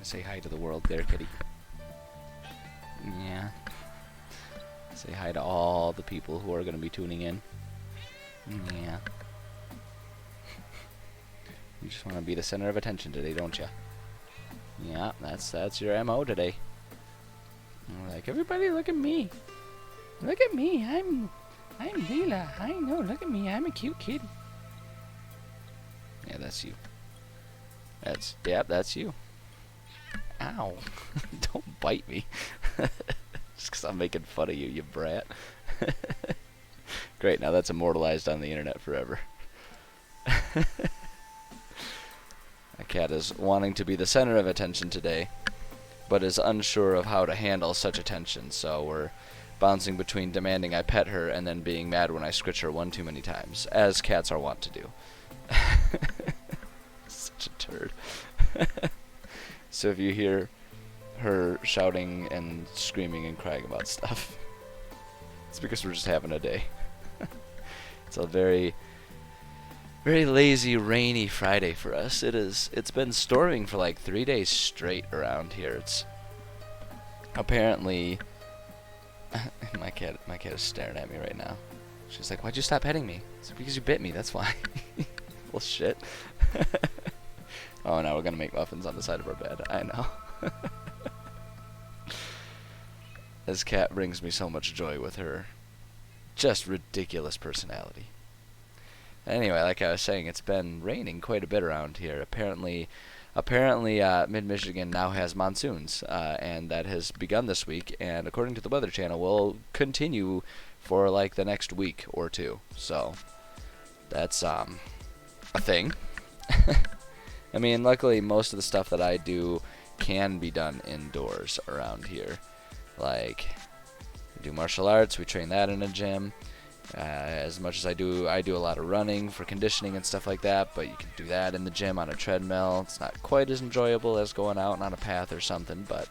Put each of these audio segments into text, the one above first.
Say hi to the world there, kitty. Yeah. Say hi to all the people who are going to be tuning in. Yeah. You just want to be the center of attention today, don't you? Yeah, that's your MO today. Like, everybody look at me. Look at me. I'm Leela. I know. Look at me. I'm a cute kitty. Yeah, that's you. That's you. Ow. Don't bite me. Just because I'm making fun of you, you brat. Great, now that's immortalized on the internet forever. My cat is wanting to be the center of attention today, but is unsure of how to handle such attention, so we're bouncing between demanding I pet her and then being mad when I scritch her one too many times, as cats are wont to do. Such a turd. So if you hear her shouting and screaming and crying about stuff, it's because we're just having a day. It's a very, very lazy, rainy Friday for us. It's been storming for like 3 days straight around here. It's apparently my cat is staring at me right now. She's like, "Why'd you stop petting me?" It's like, "Because you bit me, that's why." Well, shit. Oh, now we're gonna make muffins on the side of our bed. I know. This cat brings me so much joy with her just ridiculous personality. Anyway, like I was saying, it's been raining quite a bit around here. Apparently, Mid-Michigan now has monsoons, and that has begun this week, and according to the Weather Channel, will continue for like the next week or two. So, that's a thing. I mean, luckily, most of the stuff that I do can be done indoors around here. Like, we do martial arts, we train that in a gym. As much as I do a lot of running for conditioning and stuff like that, but you can do that in the gym on a treadmill. It's not quite as enjoyable as going out on a path or something, but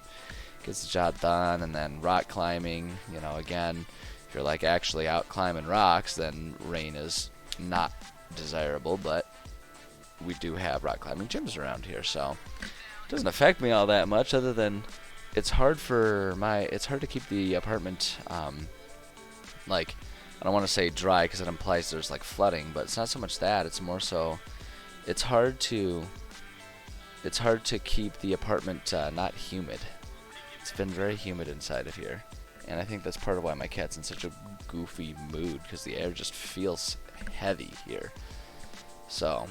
gets the job done. And then rock climbing, you know, again, if you're like actually out climbing rocks, then rain is not desirable, but we do have rock climbing gyms around here, so it doesn't affect me all that much, other than it's hard to keep the apartment like, I don't want to say dry because it implies there's like flooding, but it's not so much that, it's more so it's hard to keep the apartment not humid. It's been very humid inside of here, and I think that's part of why my cat's in such a goofy mood, because the air just feels heavy here. So,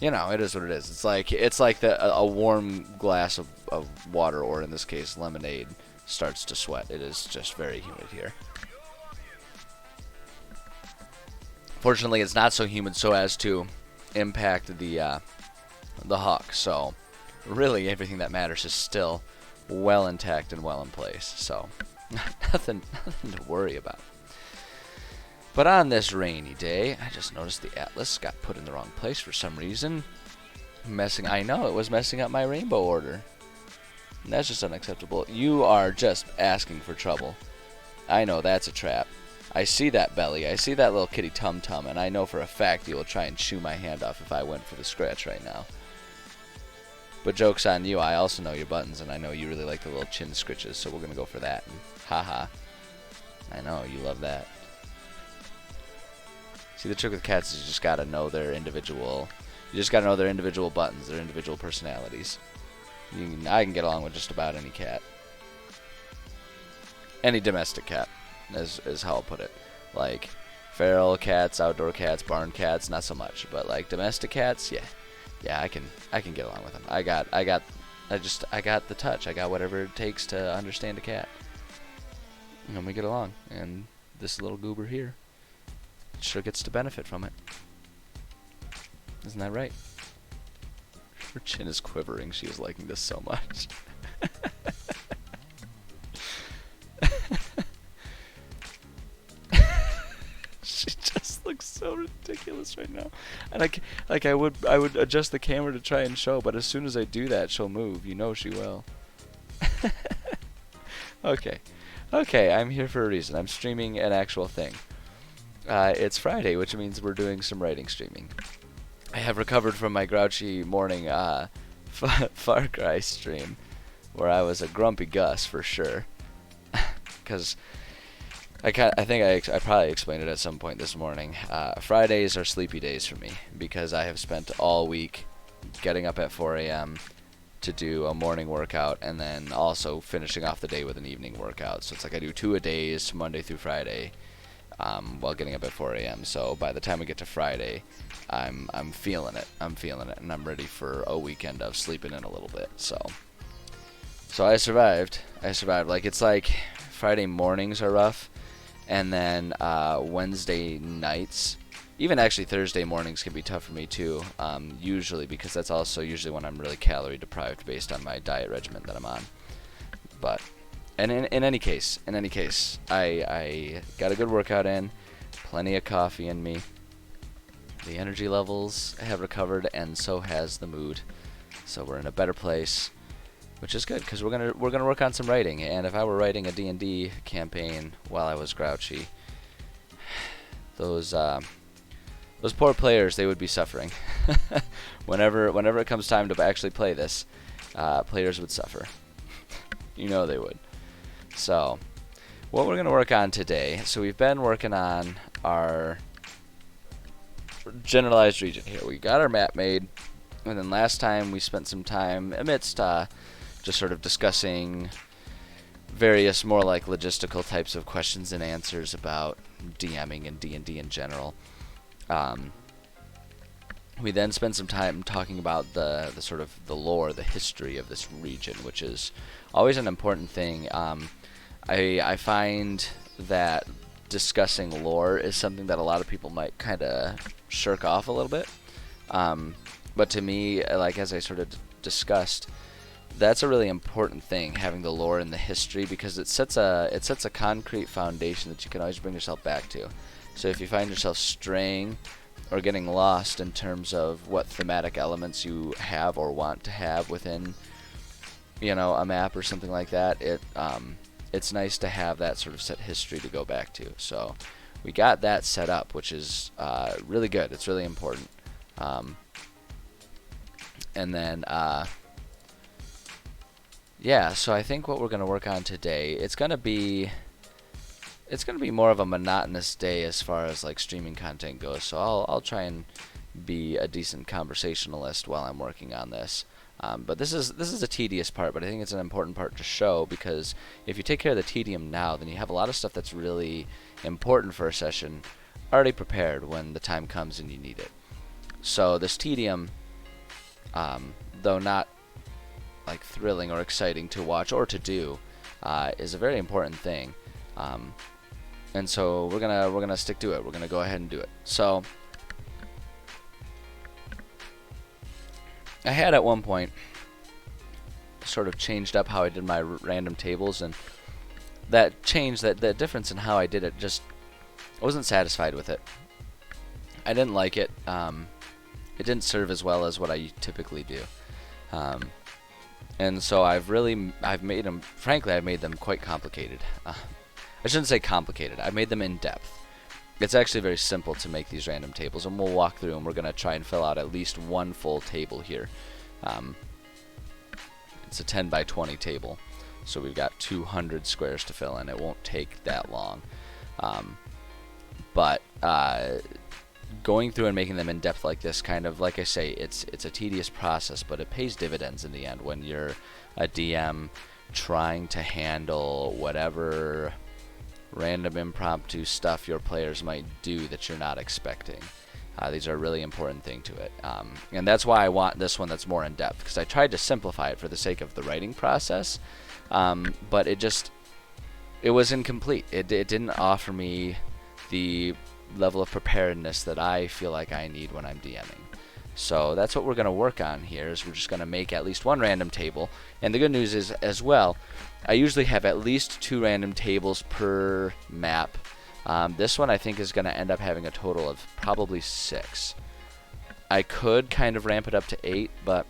you know, it is what it is. It's like a warm glass of water, or in this case lemonade, starts to sweat. It is just very humid here. Fortunately, it's not so humid so as to impact the hawk. So, really, everything that matters is still well intact and well in place. So, nothing to worry about. But on this rainy day, I just noticed the atlas got put in the wrong place for some reason. I know, it was messing up my rainbow order. And that's just unacceptable. You are just asking for trouble. I know that's a trap. I see that belly, I see that little kitty tum-tum, and I know for a fact you will try and chew my hand off if I went for the scratch right now. But joke's on you, I also know your buttons, and I know you really like the little chin scritches, so we're going to go for that. And haha. I know, you love that. See, the trick with cats is you just gotta know their individual buttons, their individual personalities. I can get along with just about any cat. Any domestic cat, is how I'll put it. Like, feral cats, outdoor cats, barn cats, not so much. But like domestic cats, yeah, I can get along with them. I got the touch. I got whatever it takes to understand a cat. And we get along. And this little goober here sure gets to benefit from it. Isn't that right? Her chin is quivering. She is liking this so much. She just looks so ridiculous right now. And I would adjust the camera to try and show, but as soon as I do that, she'll move. You know she will. Okay, I'm here for a reason. I'm streaming an actual thing. It's Friday, which means we're doing some writing streaming. I have recovered from my grouchy morning Far Cry stream where I was a grumpy Gus for sure. Because I think I probably explained it at some point this morning. Fridays are sleepy days for me because I have spent all week getting up at 4 a.m. to do a morning workout and then also finishing off the day with an evening workout. So it's like I do 2 a days Monday through Friday while getting up at 4 a.m. So by the time we get to Friday, I'm feeling it. I'm feeling it, and I'm ready for a weekend of sleeping in a little bit. So I survived. Like it's like Friday mornings are rough, and then Wednesday nights, even actually Thursday mornings can be tough for me too. Usually because that's also usually when I'm really calorie deprived based on my diet regimen that I'm on. But and in any case, I got a good workout in, plenty of coffee in me. The energy levels have recovered, and so has the mood. So we're in a better place, which is good because we're gonna work on some writing. And if I were writing a D&D campaign while I was grouchy, those poor players, they would be suffering. whenever it comes time to actually play this, players would suffer. You know they would. So what we're gonna work on today. So we've been working on our generalized region here. We got our map made, and then last time we spent some time amidst just sort of discussing various more like logistical types of questions and answers about DMing and D&D in general. We then spent some time talking about the sort of the lore, the history of this region, which is always an important thing. I find that discussing lore is something that a lot of people might kind of shirk off a little bit. But to me, like as I sort of discussed, that's a really important thing, having the lore and the history, because it sets a concrete foundation that you can always bring yourself back to. So if you find yourself straying or getting lost in terms of what thematic elements you have or want to have within, a map or something like that, it's nice to have that sort of set history to go back to. So we got that set up, which is really good. It's really important. And then so I think what we're going to work on today, it's going to be more of a monotonous day as far as like streaming content goes. So I'll try and be a decent conversationalist while I'm working on this. But this is a tedious part, but I think it's an important part to show, because if you take care of the tedium now, then you have a lot of stuff that's really important for a session already prepared when the time comes and you need it. So this tedium, though not like thrilling or exciting to watch or to do, is a very important thing. And so we're gonna stick to it. We're gonna go ahead and do it. So I had at one point sort of changed up how I did my random tables, and that change, that difference in how I did it, just I wasn't satisfied with it. I didn't like it. It didn't serve as well as what I typically do. And so I've made them, frankly, I've made them quite complicated. I shouldn't say complicated. I've made them in depth. It's actually very simple to make these random tables, and we'll walk through and we're going to try and fill out at least one full table here. It's a 10 by 20 table, so we've got 200 squares to fill in. It won't take that long. But going through and making them in depth like this, kind of like I say, it's a tedious process, but it pays dividends in the end when you're a DM trying to handle whatever random impromptu stuff your players might do that you're not expecting. These are a really important thing to it, and that's why I want this one that's more in depth, because I tried to simplify it for the sake of the writing process, but it was incomplete. It didn't offer me the level of preparedness that I feel like I need when I'm DMing. So that's what we're going to work on here, is we're just going to make at least one random table. And the good news is, as well, I usually have at least 2 random tables per map. This one I think is going to end up having a total of probably 6. I could kind of ramp it up to 8, but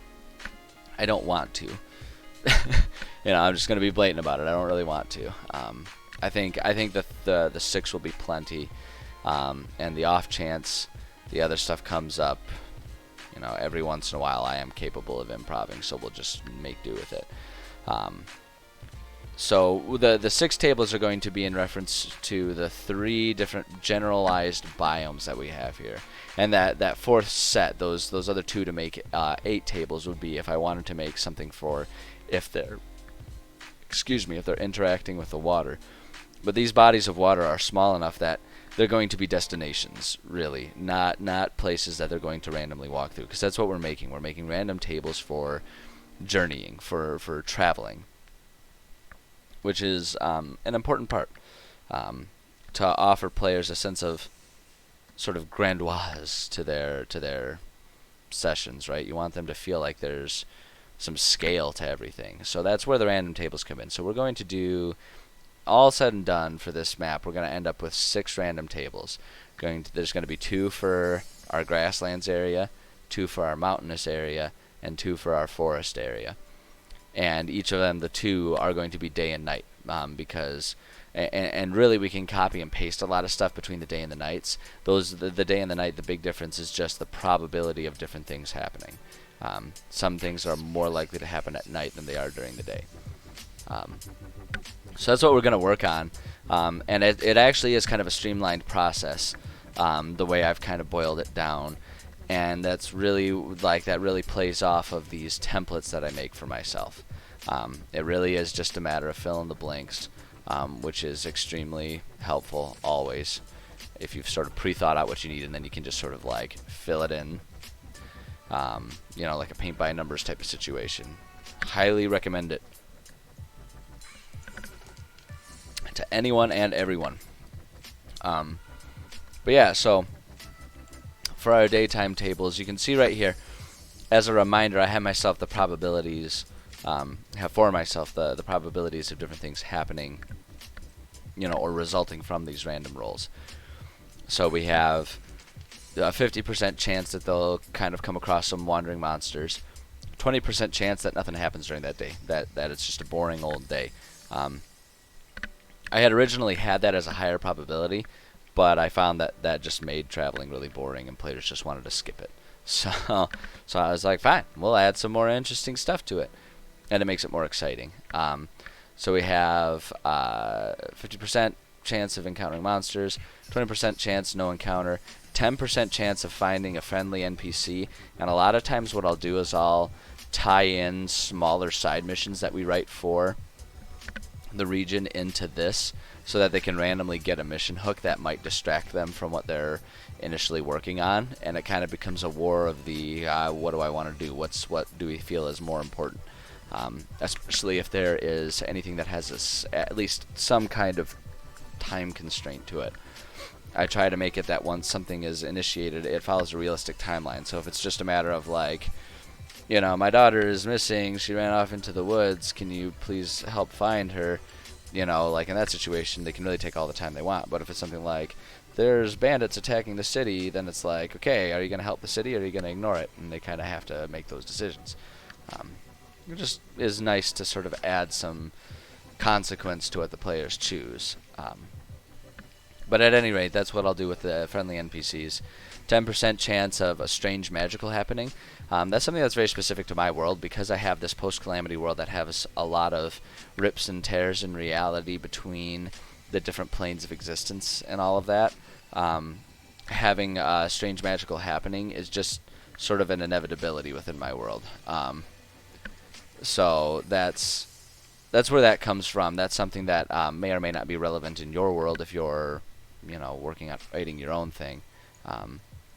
I don't want to. I'm just going to be blatant about it. I don't really want to. I think that the 6 will be plenty. And the off chance the other stuff comes up, You know, every once in a while I am capable of improving, so we'll just make do with it. So the 6 tables are going to be in reference to the 3 different generalized biomes that we have here, and that fourth set, those other 2 to make 8 tables would be if I wanted to make something for if they're if they're interacting with the water. But these bodies of water are small enough that they're going to be destinations, really, not places that they're going to randomly walk through, because that's what we're making. We're making random tables for journeying, for traveling, which is an important part, to offer players a sense of sort of grandiose to their sessions, right? You want them to feel like there's some scale to everything. So that's where the random tables come in. So we're going to do, all said and done for this map, we're going to end up with 6 random tables. There's going to be 2 for our grasslands area, 2 for our mountainous area, and 2 for our forest area. And each of them, the 2, are going to be day and night, because and really we can copy and paste a lot of stuff between the day and the nights. The day and the night, the big difference is just the probability of different things happening. Some things are more likely to happen at night than they are during the day. So that's what we're going to work on, and it actually is kind of a streamlined process, the way I've kind of boiled it down. And that's really, that really plays off of these templates that I make for myself. It really is just a matter of fill in the blanks, which is extremely helpful always, if you've sort of pre-thought out what you need, and then you can just sort of like fill it in, you know, like a paint by numbers type of situation. Highly recommend it to anyone and everyone. But yeah, so for our daytime tables, you can see right here, as a reminder, I have myself the probabilities, have for myself the probabilities of different things happening, you know, or resulting from these random rolls. So we have a 50% chance that they'll kind of come across some wandering monsters, 20% chance that nothing happens during that day, that it's just a boring old day. I had originally had that as a higher probability, but I found that just made traveling really boring, and players just wanted to skip it. So I was like, fine, we'll add some more interesting stuff to it, and it makes it more exciting. So we have 50% chance of encountering monsters, 20% chance no encounter, 10% chance of finding a friendly NPC, and a lot of times what I'll do is I'll tie in smaller side missions that we write for the region into this, so that they can randomly get a mission hook that might distract them from what they're initially working on, and it kind of becomes a war of the what do I want to do, what do we feel is more important, especially if there is anything that has at least some kind of time constraint to it. I try to make it that once something is initiated, it follows a realistic timeline. So if it's just a matter of like, you know, my daughter is missing, she ran off into the woods, can you please help find her? You know, like in that situation, they can really take all the time they want. But if it's something like, there's bandits attacking the city, then it's like, okay, are you going to help the city or are you going to ignore it? And they kind of have to make those decisions. It just is nice to sort of add some consequence to what the players choose. But at any rate, that's what I'll do with the friendly NPCs. 10% chance of a strange magical happening. That's something that's very specific to my world, because I have this post-calamity world that has a lot of rips and tears in reality between the different planes of existence and all of that. Having a strange magical happening is just sort of an inevitability within my world. So that's where that comes from. That's something that may or may not be relevant in your world if you're, you know, working on writing your own thing.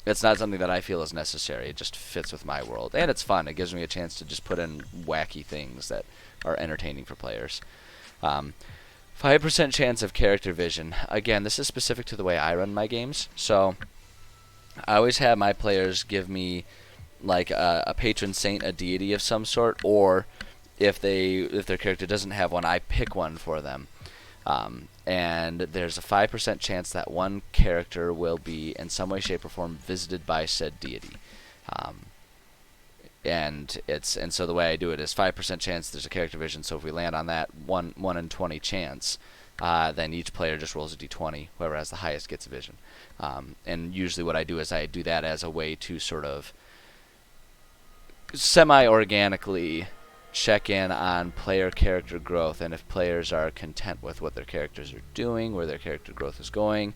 It's not something that I feel is necessary. It just fits with my world, and it's fun. It gives me a chance to just put in wacky things that are entertaining for players. 5% chance of character vision. Again, this is specific to the way I run my games. So I always have my players give me like a patron saint, a deity of some sort, or if their character doesn't have one, I pick one for them. And there's a 5% chance that one character will be in some way, shape, or form visited by said deity. And so the way I do it is 5% chance there's a character vision. So if we land on that 1 in 20 chance, then each player just rolls a d20. Whoever has the highest gets a vision. And usually what I do is I do that as a way to sort of semi-organically check in on player character growth, and if players are content with what their characters are doing, where their character growth is going,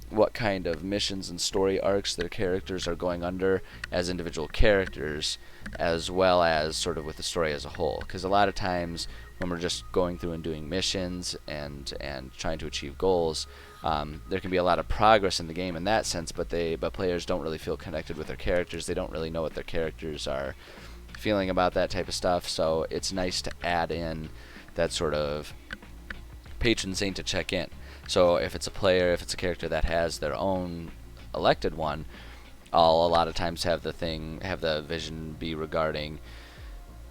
what kind of missions and story arcs their characters are going under as individual characters, as well as sort of with the story as a whole. Because a lot of times when we're just going through and doing missions and trying to achieve goals, there can be a lot of progress in the game in that sense, but players don't really feel connected with their characters. They don't really know what their characters are feeling about that type of stuff. So it's nice to add in that sort of patron saint to check in. So if it's a character that has their own elected one, I'll a lot of times have the vision be regarding,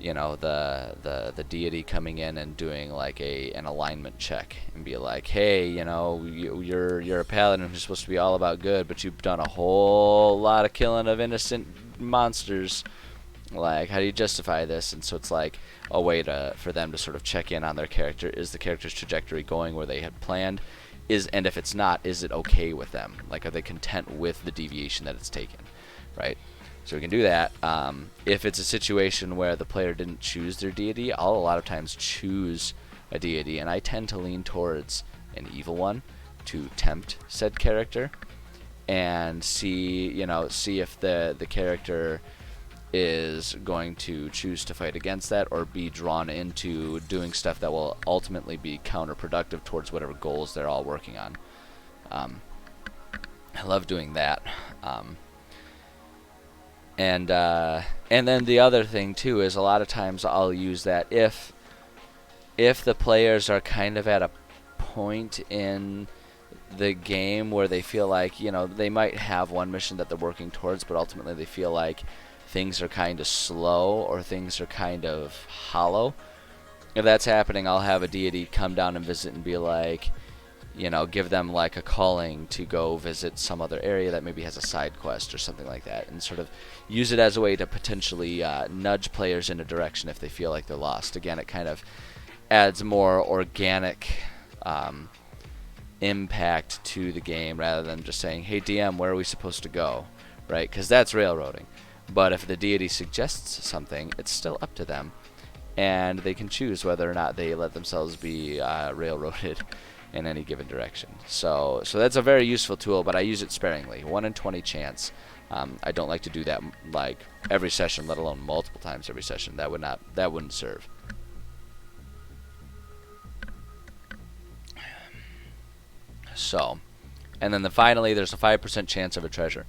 the deity coming in and doing like an alignment check and be like, hey, you're a paladin who's supposed to be all about good, but you've done a whole lot of killing of innocent monsters. Like, how do you justify this? And so it's like a way for them to sort of check in on their character. Is the character's trajectory going where they had planned? And if it's not, is it okay with them? Like, are they content with the deviation that it's taken, right? So we can do that. If it's a situation where the player didn't choose their deity, I'll a lot of times choose a deity, and I tend to lean towards an evil one to tempt said character and see if the character is going to choose to fight against that or be drawn into doing stuff that will ultimately be counterproductive towards whatever goals they're all working on. I love doing that. And then the other thing too is a lot of times I'll use that if the players are kind of at a point in the game where they feel like, they might have one mission that they're working towards, but ultimately they feel like things are kind of slow or things are kind of hollow. If that's happening, I'll have a deity come down and visit and be like, give them like a calling to go visit some other area that maybe has a side quest or something like that, and sort of use it as a way to potentially nudge players in a direction if they feel like they're lost. Again, it kind of adds more organic impact to the game rather than just saying, hey DM, where are we supposed to go, right? Because that's railroading. But if the deity suggests something, it's still up to them, and they can choose whether or not they let themselves be railroaded in any given direction. So that's a very useful tool, but I use it sparingly. 1 in 20 chance. I don't like to do that like every session, let alone multiple times every session. That wouldn't serve. So, and then finally, there's a 5% chance of a treasure.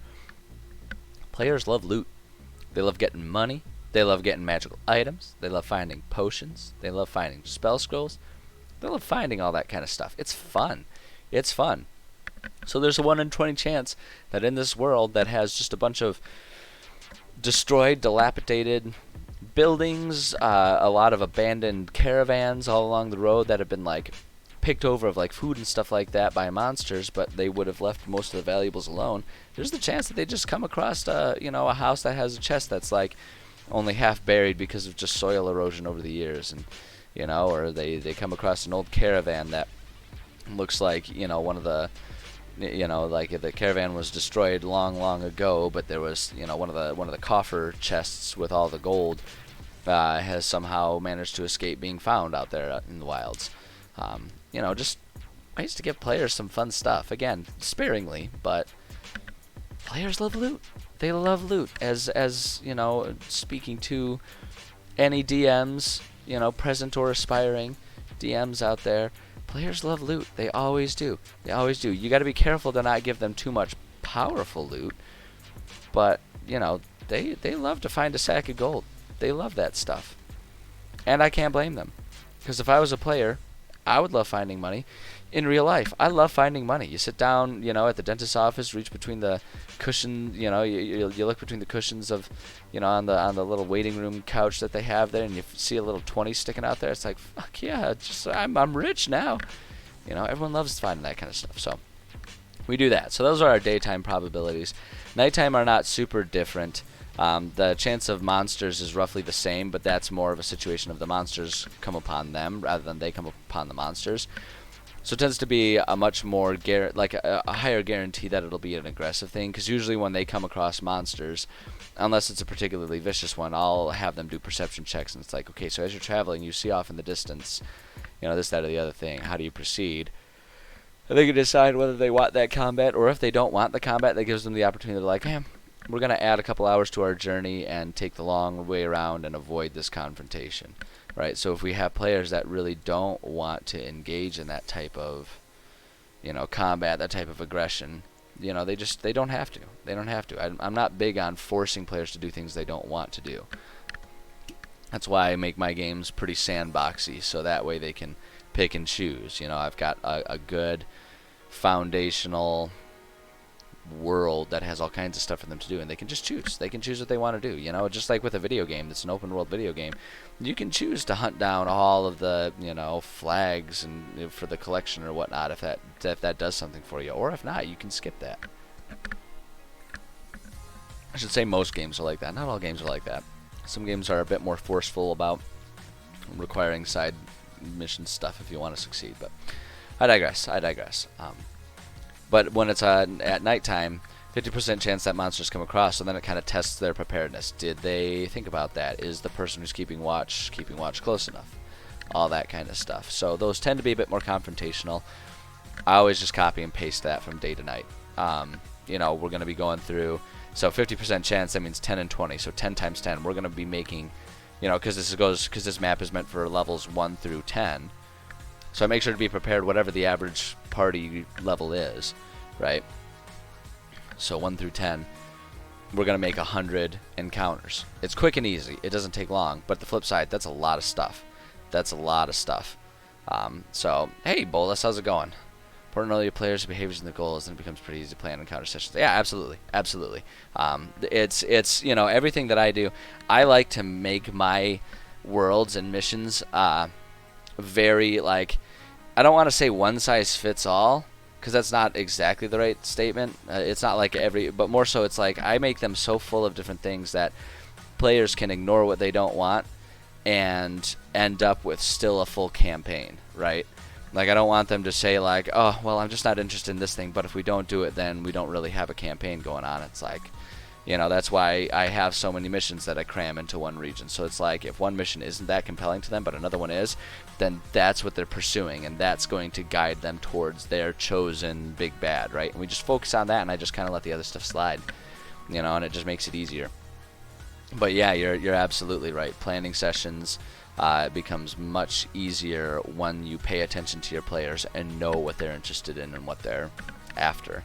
Players love loot. They love getting money. They love getting magical items. They love finding potions. They love finding spell scrolls. They love finding all that kind of stuff. It's fun. It's fun. So there's a 1 in 20 chance that in this world that has just a bunch of destroyed, dilapidated buildings, a lot of abandoned caravans all along the road that have been like picked over of like food and stuff like that by monsters, but they would have left most of the valuables alone. There's the chance that they just come across a house that has a chest that's like only half buried because of just soil erosion over the years, and or they come across an old caravan that looks like one of the like if the caravan was destroyed long ago, but there was one of the coffer chests with all the gold has somehow managed to escape being found out there in the wilds. Just ways to give players some fun stuff. Again, sparingly, but players love loot. They love loot. As speaking to any DMs, present or aspiring DMs out there, players love loot. They always do. They always do. You got to be careful to not give them too much powerful loot, but they love to find a sack of gold. They love that stuff, and I can't blame them, because if I was a player, I would love finding money. In real life, I love finding money. You sit down, at the dentist's office, reach between the cushion, you look between the cushions of, on the little waiting room couch that they have there, and you see a little 20 sticking out there. It's like, fuck yeah, I'm rich now. Everyone loves finding that kind of stuff. So we do that. So those are our daytime probabilities. Nighttime are not super different. The chance of monsters is roughly the same, but that's more of a situation of the monsters come upon them rather than they come upon the monsters. So it tends to be a much more like a higher guarantee that it'll be an aggressive thing, because usually when they come across monsters, unless it's a particularly vicious one, I'll have them do perception checks, and it's like, okay, so as you're traveling, you see off in the distance, this, that, or the other thing. How do you proceed? And they can decide whether they want that combat, or if they don't want the combat, that gives them the opportunity to like, hey, we're going to add a couple hours to our journey and take the long way around and avoid this confrontation. Right, so if we have players that really don't want to engage in that type of, combat, that type of aggression, they don't have to. They don't have to. I'm not big on forcing players to do things they don't want to do. That's why I make my games pretty sandboxy, so that way they can pick and choose. I've got a good foundational world that has all kinds of stuff for them to do, and they can just choose. They can choose what they want to do. Just like with a video game that's an open world video game, you can choose to hunt down all of the flags and for the collection or whatnot if that does something for you, or if not, you can skip that. I should say most games are like that. Not all games are like that. Some games are a bit more forceful about requiring side mission stuff if you want to succeed, but I digress. But when it's at nighttime, 50% chance that monsters come across, so then it kind of tests their preparedness. Did they think about that? Is the person who's keeping watch close enough? All that kind of stuff. So those tend to be a bit more confrontational. I always just copy and paste that from day to night. We're going to be going through, so 50% chance, that means 10 and 20, so 10 times 10. We're going to be making, because this map is meant for levels 1 through 10. So I make sure to be prepared whatever the average party level is, right? So 1 through 10, we're going to make 100 encounters. It's quick and easy. It doesn't take long. But the flip side, that's a lot of stuff. So, hey, Bolus, how's it going? Important to know your players' behaviors and their goals, and it becomes pretty easy to plan encounter sessions. Yeah, absolutely. It's everything that I do, I like to make my worlds and missions very, I don't want to say one size fits all, because that's not exactly the right statement. It's not like but more so it's like I make them so full of different things that players can ignore what they don't want and end up with still a full campaign, right? Like, I don't want them to say, like, oh, well, I'm just not interested in this thing, but if we don't do it, then we don't really have a campaign going on. It's like, that's why I have so many missions that I cram into one region. So it's like, if one mission isn't that compelling to them, but another one is, then that's what they're pursuing, and that's going to guide them towards their chosen big bad, right? And we just focus on that, and I just kind of let the other stuff slide, and it just makes it easier. But yeah, you're absolutely right. Planning sessions becomes much easier when you pay attention to your players and know what they're interested in and what they're after.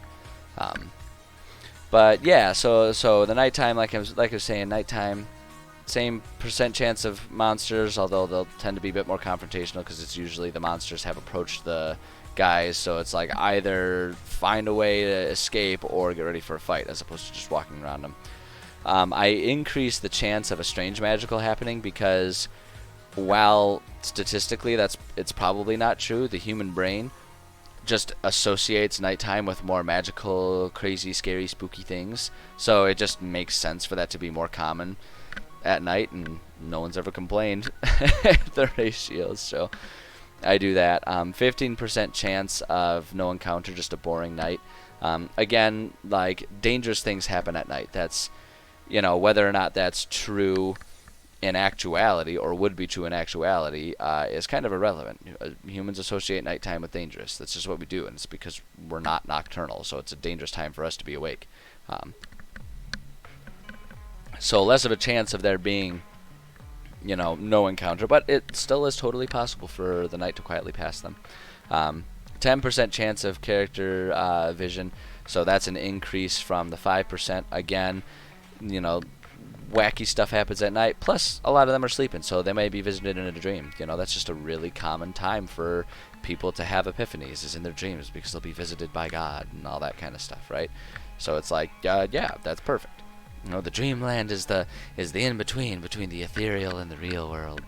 But yeah, so the nighttime, like I was saying, nighttime, same percent chance of monsters, although they'll tend to be a bit more confrontational because it's usually the monsters have approached the guys, so it's like either find a way to escape or get ready for a fight as opposed to just walking around them. I increase the chance of a strange magical happening because while statistically it's probably not true, the human brain just associates nighttime with more magical, crazy, scary, spooky things. So it just makes sense for that to be more common at night, and no one's ever complained the ratios. So I do that. 15% chance of no encounter, just a boring night. Again, like, dangerous things happen at night. That's, whether or not that's true in actuality or would be true in actuality is kind of irrelevant. Humans associate nighttime with dangerous. That's just what we do, and it's because we're not nocturnal, so it's a dangerous time for us to be awake. So less of a chance of there being, no encounter, but it still is totally possible for the night to quietly pass them. 10% chance of character vision, so that's an increase from the 5%. Again, wacky stuff happens at night, plus a lot of them are sleeping, so they may be visited in a dream. That's just a really common time for people to have epiphanies, is in their dreams, because they'll be visited by God and all that kind of stuff, right? So it's like, yeah, that's perfect. The dreamland is the in-between between the ethereal and the real world,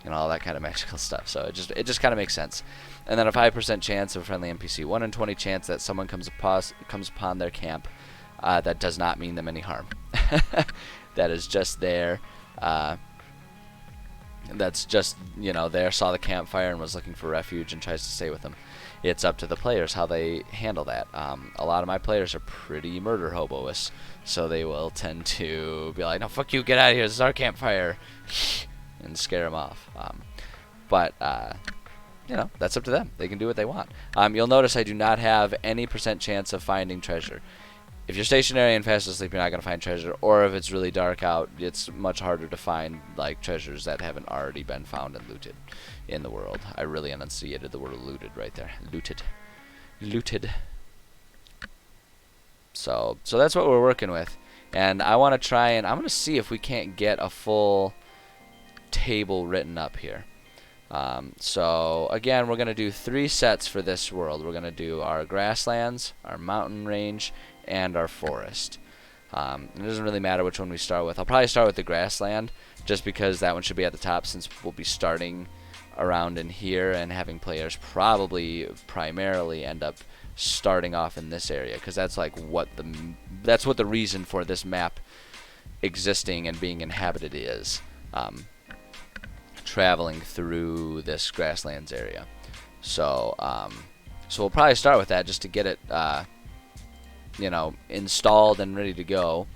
all that kind of magical stuff. So it just kind of makes sense. And then a 5% chance of a friendly NPC, 1 in 20 chance that someone comes upon their camp that does not mean them any harm. That is just there. That's just, there, saw the campfire and was looking for refuge and tries to stay with them. it's up to the players how they handle that. A lot of my players are pretty murder hoboists, so they will tend to be like, no, fuck you, get out of here, this is our campfire, and scare them off. But you know, that's up to them. They can do what they want. You'll notice I do not have any % chance of finding treasure. If you're stationary and fast asleep, you're not going to find treasure, or if it's really dark out, it's much harder to find like treasures that haven't already been found and looted in the world. I really enunciated the word looted right there. Looted. So that's what we're working with, and I want to try and I'm going to see if we can't get a full table written up here. So again, we're going to do 3 sets for this world. We're going to do our grasslands, our mountain range, and our forest. It doesn't really matter which one we start with. I'll probably start with the grassland, just because that one should be at the top, since we'll be starting around in here and having players probably primarily end up starting off in this area, because that's like what the reason for this map existing and being inhabited is. Traveling through this grasslands area. So we'll probably start with that just to get it you know, installed and ready to go,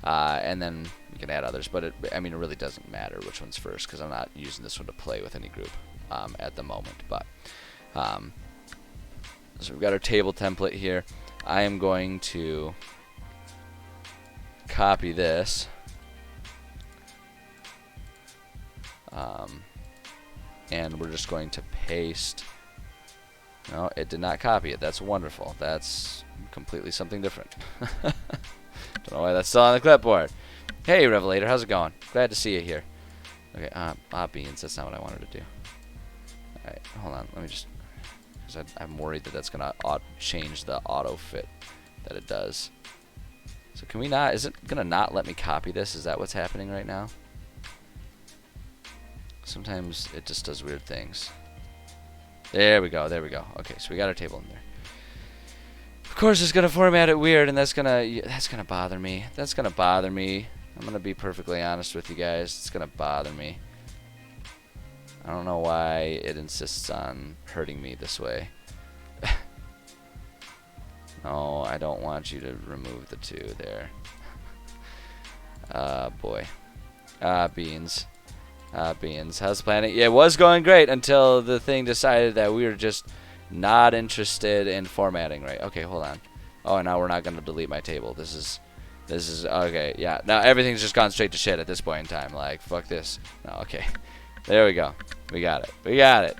and then we can add others, but I mean, it really doesn't matter which one's first, because I'm not using this one to play with any group at the moment. But so we've got our table template here. I am going to copy this, and we're just going to paste. No, it did not copy it. That's wonderful. That's completely something different. Don't know why that's still on the clipboard. Hey, Revelator, how's it going? Glad to see you here. Okay, beans. That's not what I wanted to do. Alright, hold on. Let me just... because I'm worried that that's going to change the auto fit that it does. So can we not... is it going to not let me copy this? Is that what's happening right now? Sometimes it just does weird things. There we go, there we go. Okay, so we got our table in there. Of course it's gonna format it weird, and that's gonna bother me. That's gonna bother me. I'm gonna be perfectly honest with you guys. It's gonna bother me. I don't know why it insists on hurting me this way. No, I don't want you to remove the 2 there. Boy. Beans. Beans. How's the planet? Yeah, it was going great until the thing decided that we were just not interested in formatting right. Okay, hold on. Oh, and now we're not going to delete my table. This is okay. Yeah, now everything's just gone straight to shit at this point in time. Like, fuck this. No, okay. There we go. We got it. We got it.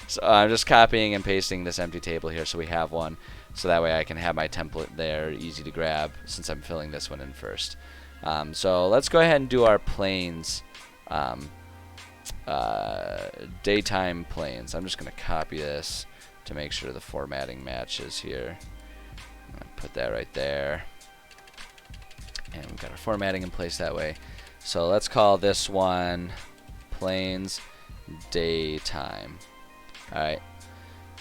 So I'm just copying and pasting this empty table here so we have one, so that way I can have my template there, easy to grab, since I'm filling this one in first. So let's go ahead and do our planes, daytime planes. I'm just going to copy this to make sure the formatting matches here. I'm going to put that right there. And we've got our formatting in place that way. So let's call this one planes daytime. Alright.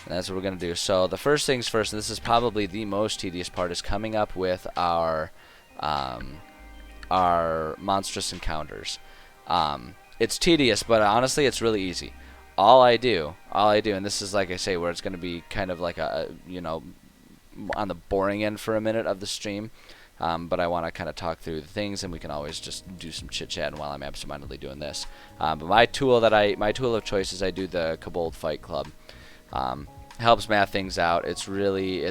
And that's what we're going to do. So the first things first, and this is probably the most tedious part, is coming up with our monstrous encounters. It's tedious, but honestly it's really easy. All I do, and this is like I say, where it's going to be kind of like a, you know, on the boring end for a minute of the stream, but I want to kind of talk through the things, and we can always just do some chit chatting while I'm absentmindedly doing this. But my tool of choice is I do the Kobold Fight Club. Helps math things out. It's really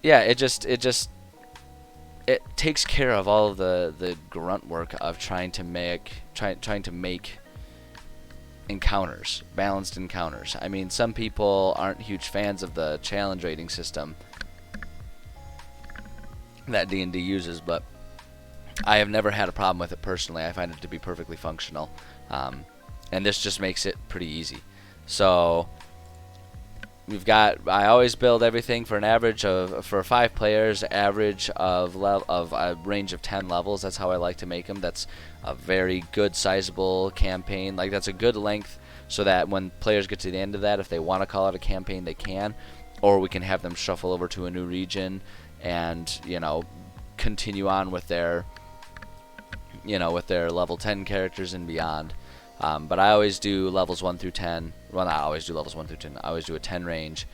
yeah, it takes care of all of the grunt work of trying to make encounters, balanced encounters. I mean, some people aren't huge fans of the challenge rating system that D&D uses, but I have never had a problem with it personally. I find it to be perfectly functional, and this just makes it pretty easy. So I always build everything for an average of, for 5 players, average of a range of 10 levels. That's how I like to make them. That's a very good sizable campaign. Like, that's a good length, so that when players get to the end of that, if they want to call it a campaign, they can, or we can have them shuffle over to a new region and, you know, continue on with their, you know, with their level 10 characters and beyond. But I always do levels 1 through 10. Well, not always do levels 1 through 10. I always do a 10 range,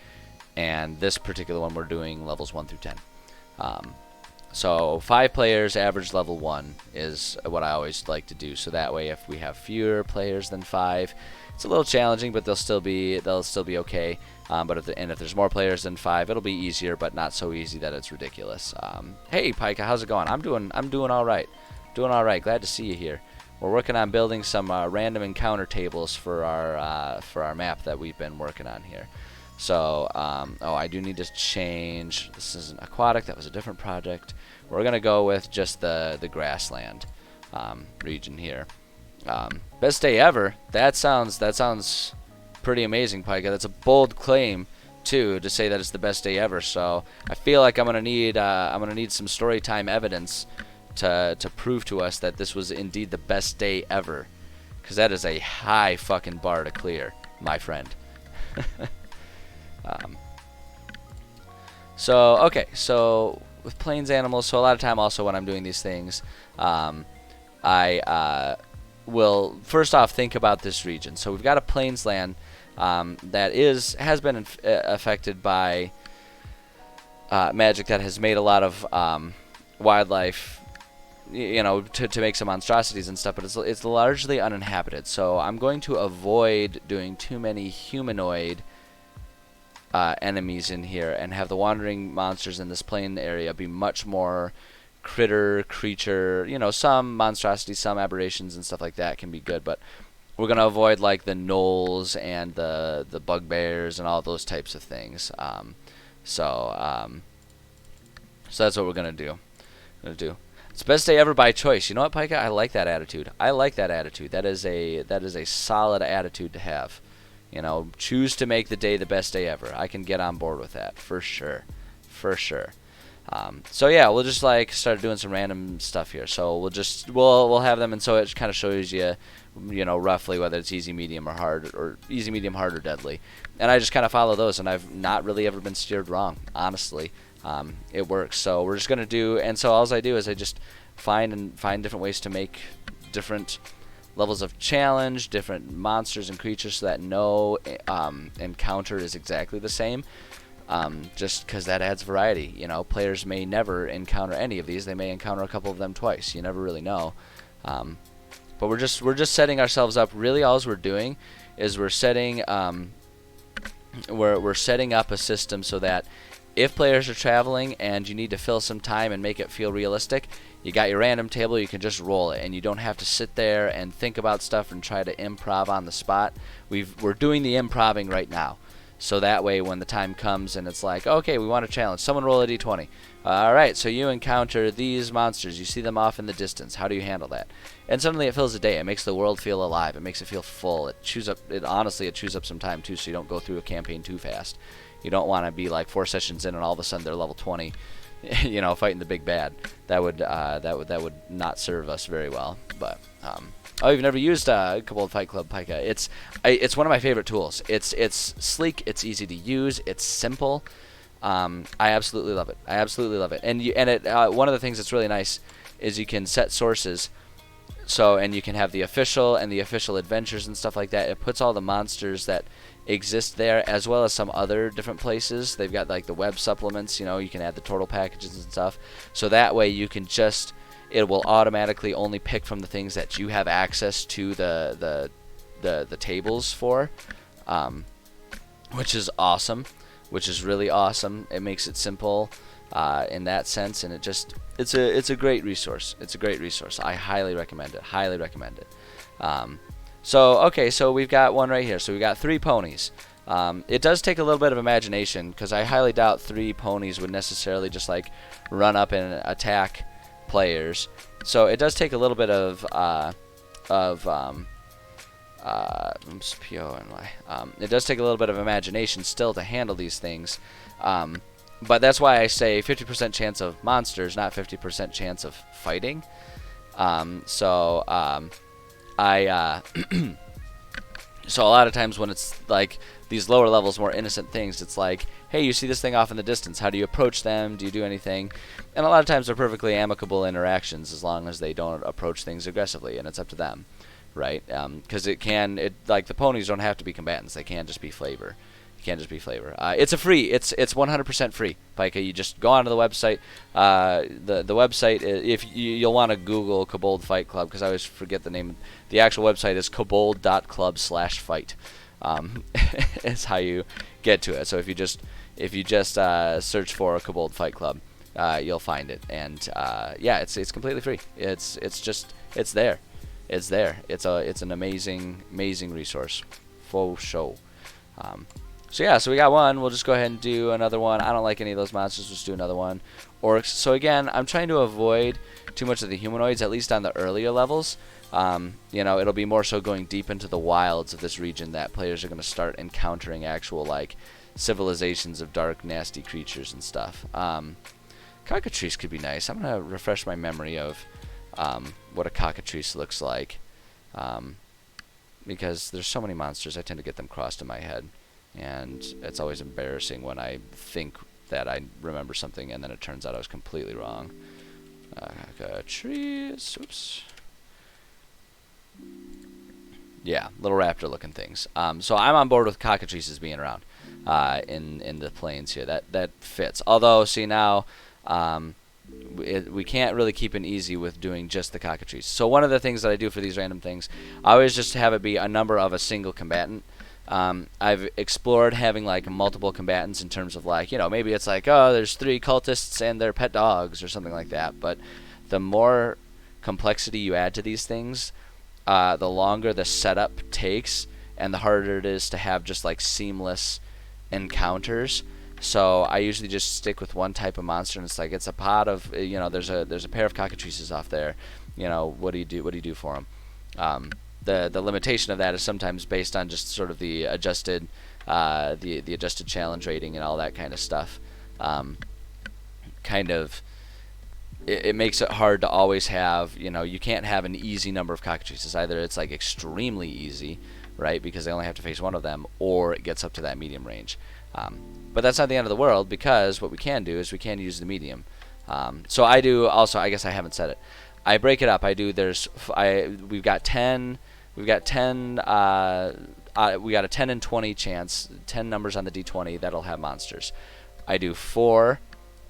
and this particular one we're doing levels 1 through 10. So 5 players, average level 1 is what I always like to do. So that way, if we have fewer players than 5, it's a little challenging, but they'll still be okay. But if there's more players than 5, it'll be easier, but not so easy that it's ridiculous. Hey, Pika, how's it going? I'm doing all right. Doing all right. Glad to see you here. We're working on building some random encounter tables for our map that we've been working on here. So, oh, I do need to change. This isn't aquatic. That was a different project. We're gonna go with just the grassland region here. Best day ever. That sounds pretty amazing, Pika. That's a bold claim too, to say that it's the best day ever. So I feel like I'm gonna need some story time evidence to prove to us that this was indeed the best day ever, because that is a high fucking bar to clear, my friend. So okay, so with plains animals, so a lot of time also when I'm doing these things, I will first off think about this region. So we've got a plains land that has been affected by magic that has made a lot of wildlife, you know, to make some monstrosities and stuff, but it's largely uninhabited. So I'm going to avoid doing too many humanoid enemies in here and have the wandering monsters in this plain area be much more creature, you know, some monstrosities, some aberrations and stuff like that can be good, but we're going to avoid like the gnolls and the bugbears and all those types of things. So that's what we're going to do. It's the best day ever by choice. You know what, Pika? I like that attitude. That is a solid attitude to have. You know, choose to make the day the best day ever. I can get on board with that for sure. So yeah, we'll just like start doing some random stuff here. So we'll have them, and so it kind of shows you, you know, roughly whether it's easy, medium, or hard, or easy, medium, hard, or deadly. And I just kind of follow those, and I've not really ever been steered wrong, honestly. It works. So we're just gonna do, and so all I do is I just find different ways to make different levels of challenge, different monsters and creatures, so that no encounter is exactly the same. Just because that adds variety. You know, players may never encounter any of these. They may encounter a couple of them twice. You never really know. But we're just setting ourselves up. Really, all we're doing is we're setting we're setting up a system so that if players are traveling and you need to fill some time and make it feel realistic, you got your random table, you can just roll it, and you don't have to sit there and think about stuff and try to improv on the spot. We're doing the improving right now. So that way when the time comes and it's like, okay, we want a challenge, someone roll a d20. Alright, so you encounter these monsters, you see them off in the distance, how do you handle that? And suddenly it fills the day, it makes the world feel alive, it makes it feel full, it chews up some time too, so you don't go through a campaign too fast. You don't want to be like 4 sessions in and all of a sudden they're level 20, you know, fighting the big bad. That would not serve us very well. But oh, you've never used Kobold Fight Club, Pika? It's one of my favorite tools. It's sleek, it's easy to use, it's simple. I absolutely love it. And one of the things that's really nice is you can set sources. So, and you can have the official and the official adventures and stuff like that. It puts all the monsters that exist there, as well as some other different places. They've got like the web supplements, you know, you can add the turtle packages and stuff. So that way you can it will automatically only pick from the things that you have access to the tables for, which is awesome, which is really awesome. It makes it simple in that sense, and it's a great resource. It's a great resource. I highly recommend it. So okay, so we've got one right here. So we've got 3 ponies. It does take a little bit of imagination, because I highly doubt 3 ponies would necessarily just like run up and attack players. So it does take a little bit of it does take a little bit of imagination still to handle these things. But that's why I say 50% chance of monsters, not 50% chance of fighting. So a lot of times when it's like these lower levels, more innocent things, it's like, hey, you see this thing off in the distance, how do you approach them? Do you do anything? And a lot of times they're perfectly amicable interactions as long as they don't approach things aggressively, and it's up to them. right? Because like the ponies don't have to be combatants; they can just be flavor. It can't just be flavor. It's 100% free, Pika. You just go onto the website. The website, if you'll want to Google Kobold Fight Club, because I always forget the name. The actual website is kobold.club/fight. Is how you get to it. So if you just search for Kobold Fight Club, you'll find it. And yeah, it's completely free. It's there. It's there. It's an amazing resource. Faux show. So yeah, so we got one. We'll just go ahead and do another one. I don't like any of those monsters. Just do another one. Orcs. So again, I'm trying to avoid too much of the humanoids, at least on the earlier levels. It'll be more so going deep into the wilds of this region that players are going to start encountering actual like civilizations of dark, nasty creatures and stuff. Cockatrice could be nice. I'm going to refresh my memory of what a cockatrice looks like, because there's so many monsters. I tend to get them crossed in my head. And it's always embarrassing when I think that I remember something and then it turns out I was completely wrong. Trees. Oops. Yeah, little raptor-looking things. So I'm on board with cockatrices being around in the plains here. That fits. Although, see now, we can't really keep it easy with doing just the cockatrice. So one of the things that I do for these random things, I always just have it be a number of a single combatant. I've explored having like multiple combatants in terms of like, maybe it's like, oh, there's 3 cultists and their pet dogs or something like that. But the more complexity you add to these things, the longer the setup takes and the harder it is to have just like seamless encounters. So I usually just stick with one type of monster, and it's like it's a pod of there's a pair of cockatrices off there. What do you do for them? The limitation of that is sometimes based on just sort of the adjusted the adjusted challenge rating and all that kind of stuff. It makes it hard to always have, you can't have an easy number of cockatrices. Either it's like extremely easy, right, because they only have to face one of them, or it gets up to that medium range. But that's not the end of the world, because what we can do is we can use the medium. So I do also, I guess I haven't said it, I break it up. We've got 10. We got a 10 and 20 chance, 10 numbers on the d20 that'll have monsters. I do 4.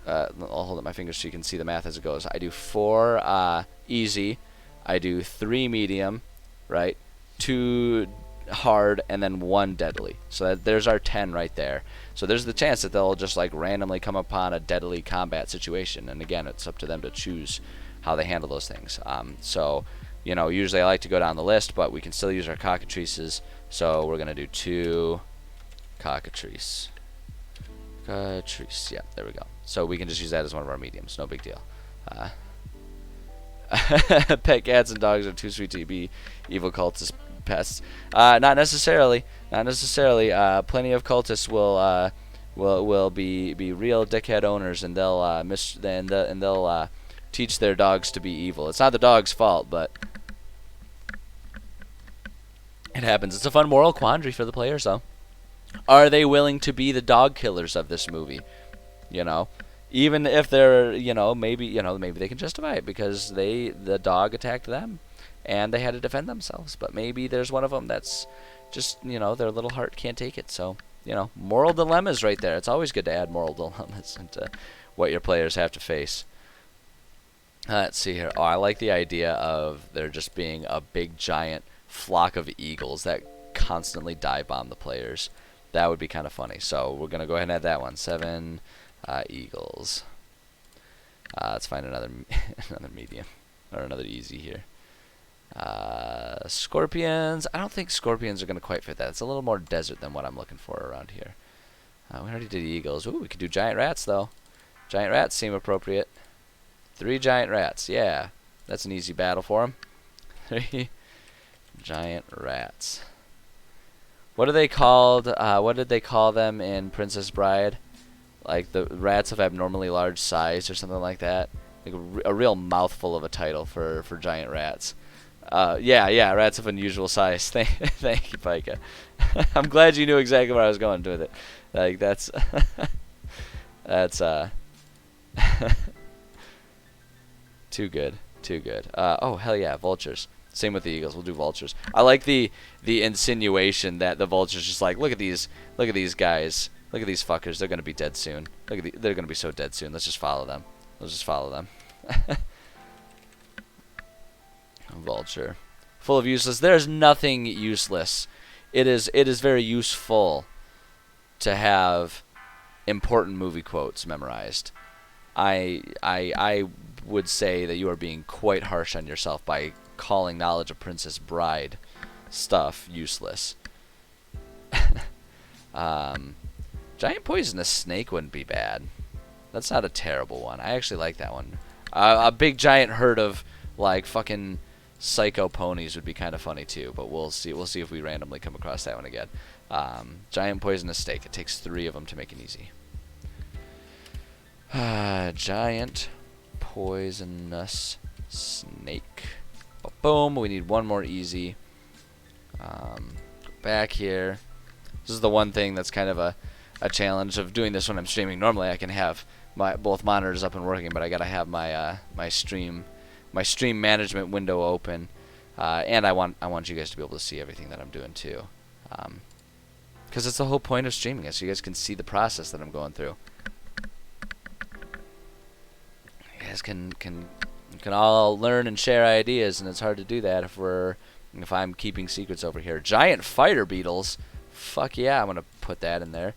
I'll hold up my fingers so you can see the math as it goes. I do 4 easy. I do 3 medium, right? 2 hard, and then 1 deadly. So there's our 10 right there. So there's the chance that they'll just like randomly come upon a deadly combat situation. And again, it's up to them to choose how they handle those things. Usually I like to go down the list, but we can still use our cockatrices. So we're going to do 2 cockatrice. Cockatrice, yeah, there we go. So we can just use that as one of our mediums. No big deal. Pet cats and dogs are too sweet to be evil cultist pests. Not necessarily. Not necessarily. Plenty of cultists will be real dickhead owners, and they'll teach their dogs to be evil. It's not the dog's fault, but it happens. It's a fun moral quandary for the players, though. Are they willing to be the dog killers of this movie? Even if they're, maybe they can justify it because the dog attacked them and they had to defend themselves. But maybe there's one of them that's just, their little heart can't take it. So, moral dilemmas right there. It's always good to add moral dilemmas into what your players have to face. Let's see here. Oh, I like the idea of there just being a big giant flock of eagles that constantly dive bomb the players. That would be kind of funny. So we're going to go ahead and add that one. 7 eagles. Let's find another medium. Or another easy here. Scorpions. I don't think scorpions are going to quite fit that. It's a little more desert than what I'm looking for around here. We already did eagles. Ooh, we could do giant rats, though. Giant rats seem appropriate. 3 giant rats. Yeah, that's an easy battle for them. 3 giant rats. What are they called? What did they call them in Princess Bride? Like the rats of abnormally large size or something like that. Like a real mouthful of a title for giant rats. Yeah, rats of unusual size. Thank you, Pika. I'm glad you knew exactly where I was going with it. Like that's too good. Oh hell yeah, vultures. Same with the eagles. We'll do vultures. I like the insinuation that the vultures just like, look at these guys. Look at these fuckers. They're gonna be dead soon. They're gonna be so dead soon. Let's just follow them. Let's just follow them. Vulture. Full of useless. There's nothing useless. It is very useful to have important movie quotes memorized. I would say that you are being quite harsh on yourself by calling knowledge of Princess Bride stuff useless. Giant poisonous snake wouldn't be bad. That's not a terrible one. I actually like that one. A big giant herd of like fucking psycho ponies would be kind of funny too, but we'll see. We'll see if we randomly come across that one again. Giant poisonous snake. It takes 3 of them to make it easy. Giant poisonous snake. Boom. We need one more easy. Go back here. This is the one thing that's kind of a challenge of doing this when I'm streaming. Normally I can have my both monitors up and working, but I gotta have my my stream management window open, and I want you guys to be able to see everything that I'm doing too, because it's the whole point of streaming it, so you guys can see the process that I'm going through. You guys can all learn and share ideas, and it's hard to do that if I'm keeping secrets over here. Giant fire beetles. Fuck yeah, I'm gonna put that in there.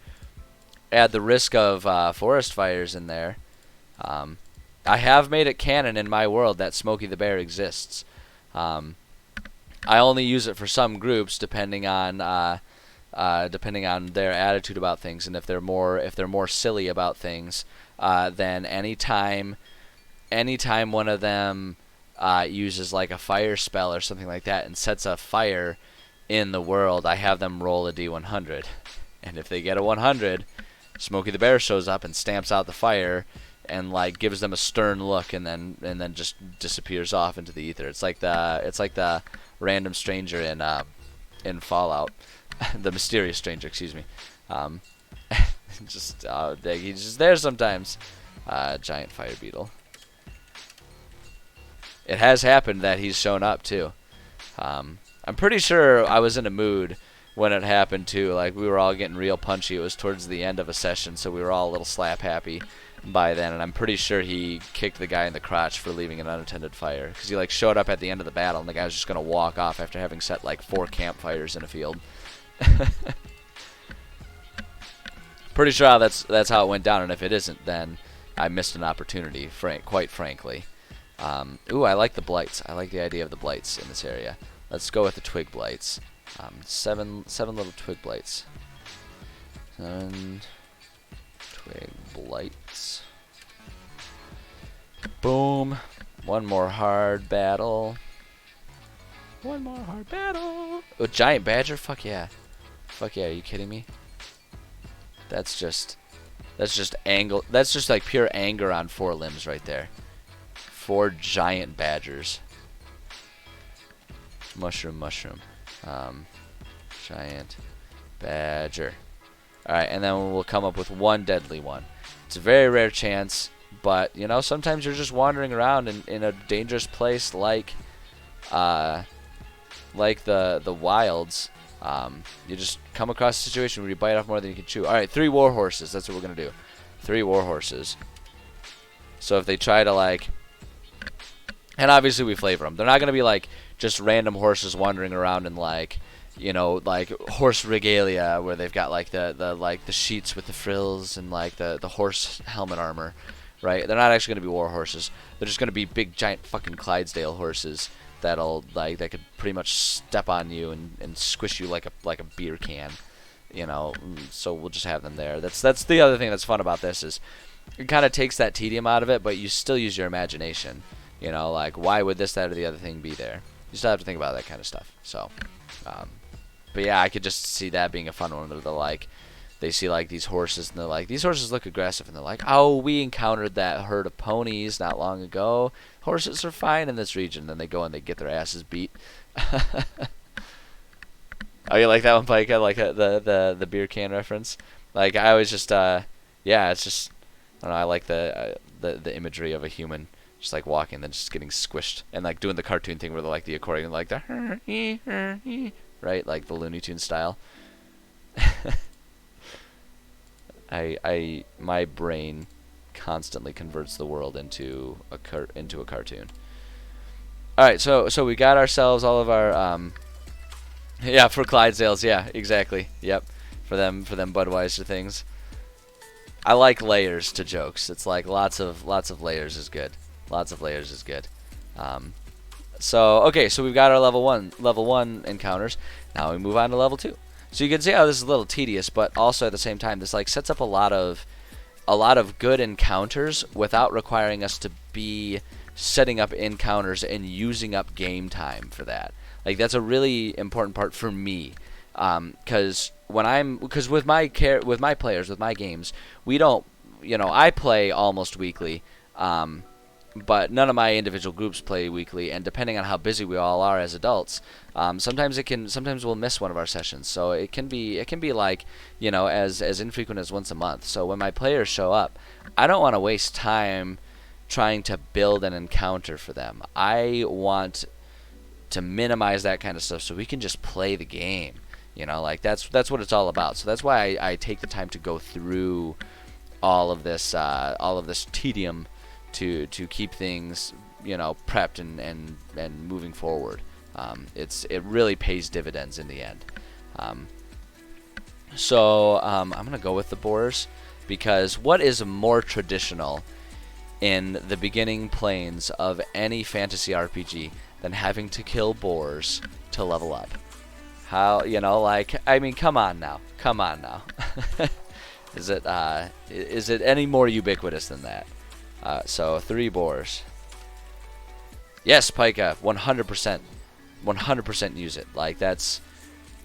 Add the risk of forest fires in there. I have made it canon in my world that Smokey the Bear exists. I only use it for some groups, depending on their attitude about things, and if they're more silly about things, then anytime one of them uses like a fire spell or something like that and sets a fire in the world, I have them roll a D100, and if they get a 100, Smokey the Bear shows up and stamps out the fire and like gives them a stern look, and then just disappears off into the ether. It's like the random stranger in Fallout, the mysterious stranger, excuse me. He's just there sometimes. Giant fire beetle. It has happened that he's shown up too. I'm pretty sure I was in a mood when it happened too. Like, we were all getting real punchy. It was towards the end of a session, so we were all a little slap happy by then, and I'm pretty sure he kicked the guy in the crotch for leaving an unattended fire, because he like showed up at the end of the battle and the guy was just gonna walk off after having set like 4 campfires in a field. Pretty sure that's how it went down, and if it isn't, then I missed an opportunity, quite frankly. Ooh, I like the blights. I like the idea of the blights in this area. Let's go with the twig blights. 7 little twig blights. 7 twig blights. Boom. One more hard battle. One more hard battle. Oh, giant badger? Fuck yeah. Fuck yeah, are you kidding me? That's just like pure anger on 4 limbs right there. 4 giant badgers. Mushroom. Giant badger. Alright, and then we'll come up with 1 deadly one. It's a very rare chance, but you know, sometimes you're just wandering around in a dangerous place like the wilds. You just come across a situation where you bite off more than you can chew. Alright, 3 war horses. That's what we're gonna do. 3 war horses. So if they try to like, and obviously we flavor them. They're not gonna be like just random horses wandering around in like, you know, like horse regalia where they've got like the sheets with the frills and like the horse helmet armor, right? They're not actually gonna be war horses. They're just gonna be big giant fucking Clydesdale horses that could pretty much step on you and squish you like a beer can, you know. So we'll just have them there. That's the other thing that's fun about this, is it kind of takes that tedium out of it, but you still use your imagination. You know, like, why would this, that, or the other thing be there? You still have to think about that kind of stuff. So, but yeah, I could just see that being a fun one. They're like, they see like these horses, and they're like, these horses look aggressive, and they're like, oh, we encountered that herd of ponies not long ago. Horses are fine in this region. Then they go and they get their asses beat. Oh, you like that one, Pike? I like the beer can reference. Like, I was just yeah, it's just, I don't know. I like the imagery of a human just like walking, then just getting squished, and like doing the cartoon thing where they're like the accordion, like the right, like the Looney Tunes style. My brain constantly converts the world into a cartoon. All right, so we got ourselves all of our yeah, for Clydesdales, yeah, exactly, yep, for them Budweiser things. I like layers to jokes. It's like lots of layers is good. Lots of layers is good. So okay, so we've got our level one encounters. Now we move on to level 2. So you can see how this is a little tedious, but also at the same time, this like sets up a lot of good encounters without requiring us to be setting up encounters and using up game time for that. Like that's a really important part for me, because with my players, with my games, we don't, I play almost weekly, but none of my individual groups play weekly, and depending on how busy we all are as adults, sometimes we'll miss one of our sessions. So it can be like, as infrequent as once a month. So when my players show up, I don't want to waste time trying to build an encounter for them. I want to minimize that kind of stuff so we can just play the game. Like that's what it's all about. So that's why I take the time to go through all of this tedium to keep things prepped and moving forward. It really pays dividends in the end. So I'm gonna go with the boars, because what is more traditional in the beginning planes of any fantasy RPG than having to kill boars to level up? How, come on now. Is it any more ubiquitous than that? So 3 boars. Yes, Pika, 100%. 100% use it. Like that's,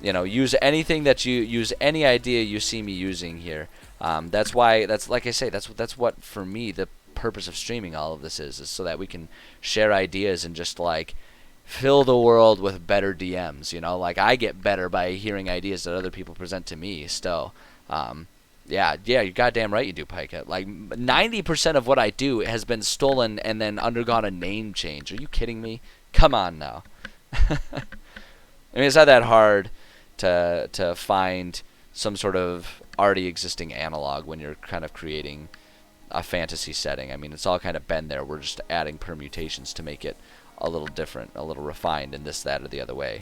use anything that use any idea you see me using here. That's like I say, that's what for me the purpose of streaming all of this is so that we can share ideas and just like fill the world with better DMs. Like I get better by hearing ideas that other people present to me. So, yeah, you're goddamn right you do, Pika. Like 90% of what I do has been stolen and then undergone a name change. Are you kidding me? Come on now. I mean, it's not that hard to find some sort of already existing analog when you're kind of creating a fantasy setting. I mean, it's all kind of been there. We're just adding permutations to make it a little different, a little refined in this, that, or the other way.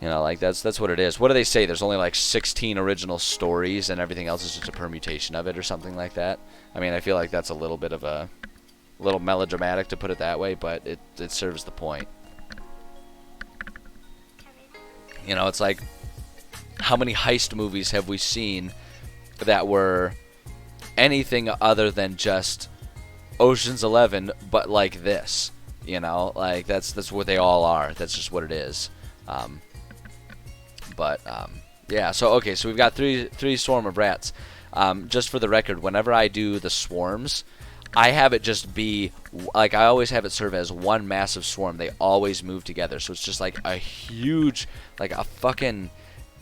Like that's what it is. What do they say? There's only like 16 original stories and everything else is just a permutation of it or something like that. I mean, I feel like that's a little bit of a little melodramatic to put it that way, but it serves the point. It's like, how many heist movies have we seen that were anything other than just Ocean's 11, but like this? Like that's what they all are. That's just what it is. Yeah, so okay, so we've got three swarm of rats. Just for the record, whenever I do the swarms, I have it just be like, I always have it serve as one massive swarm. They always move together, so it's just like a huge, like a fucking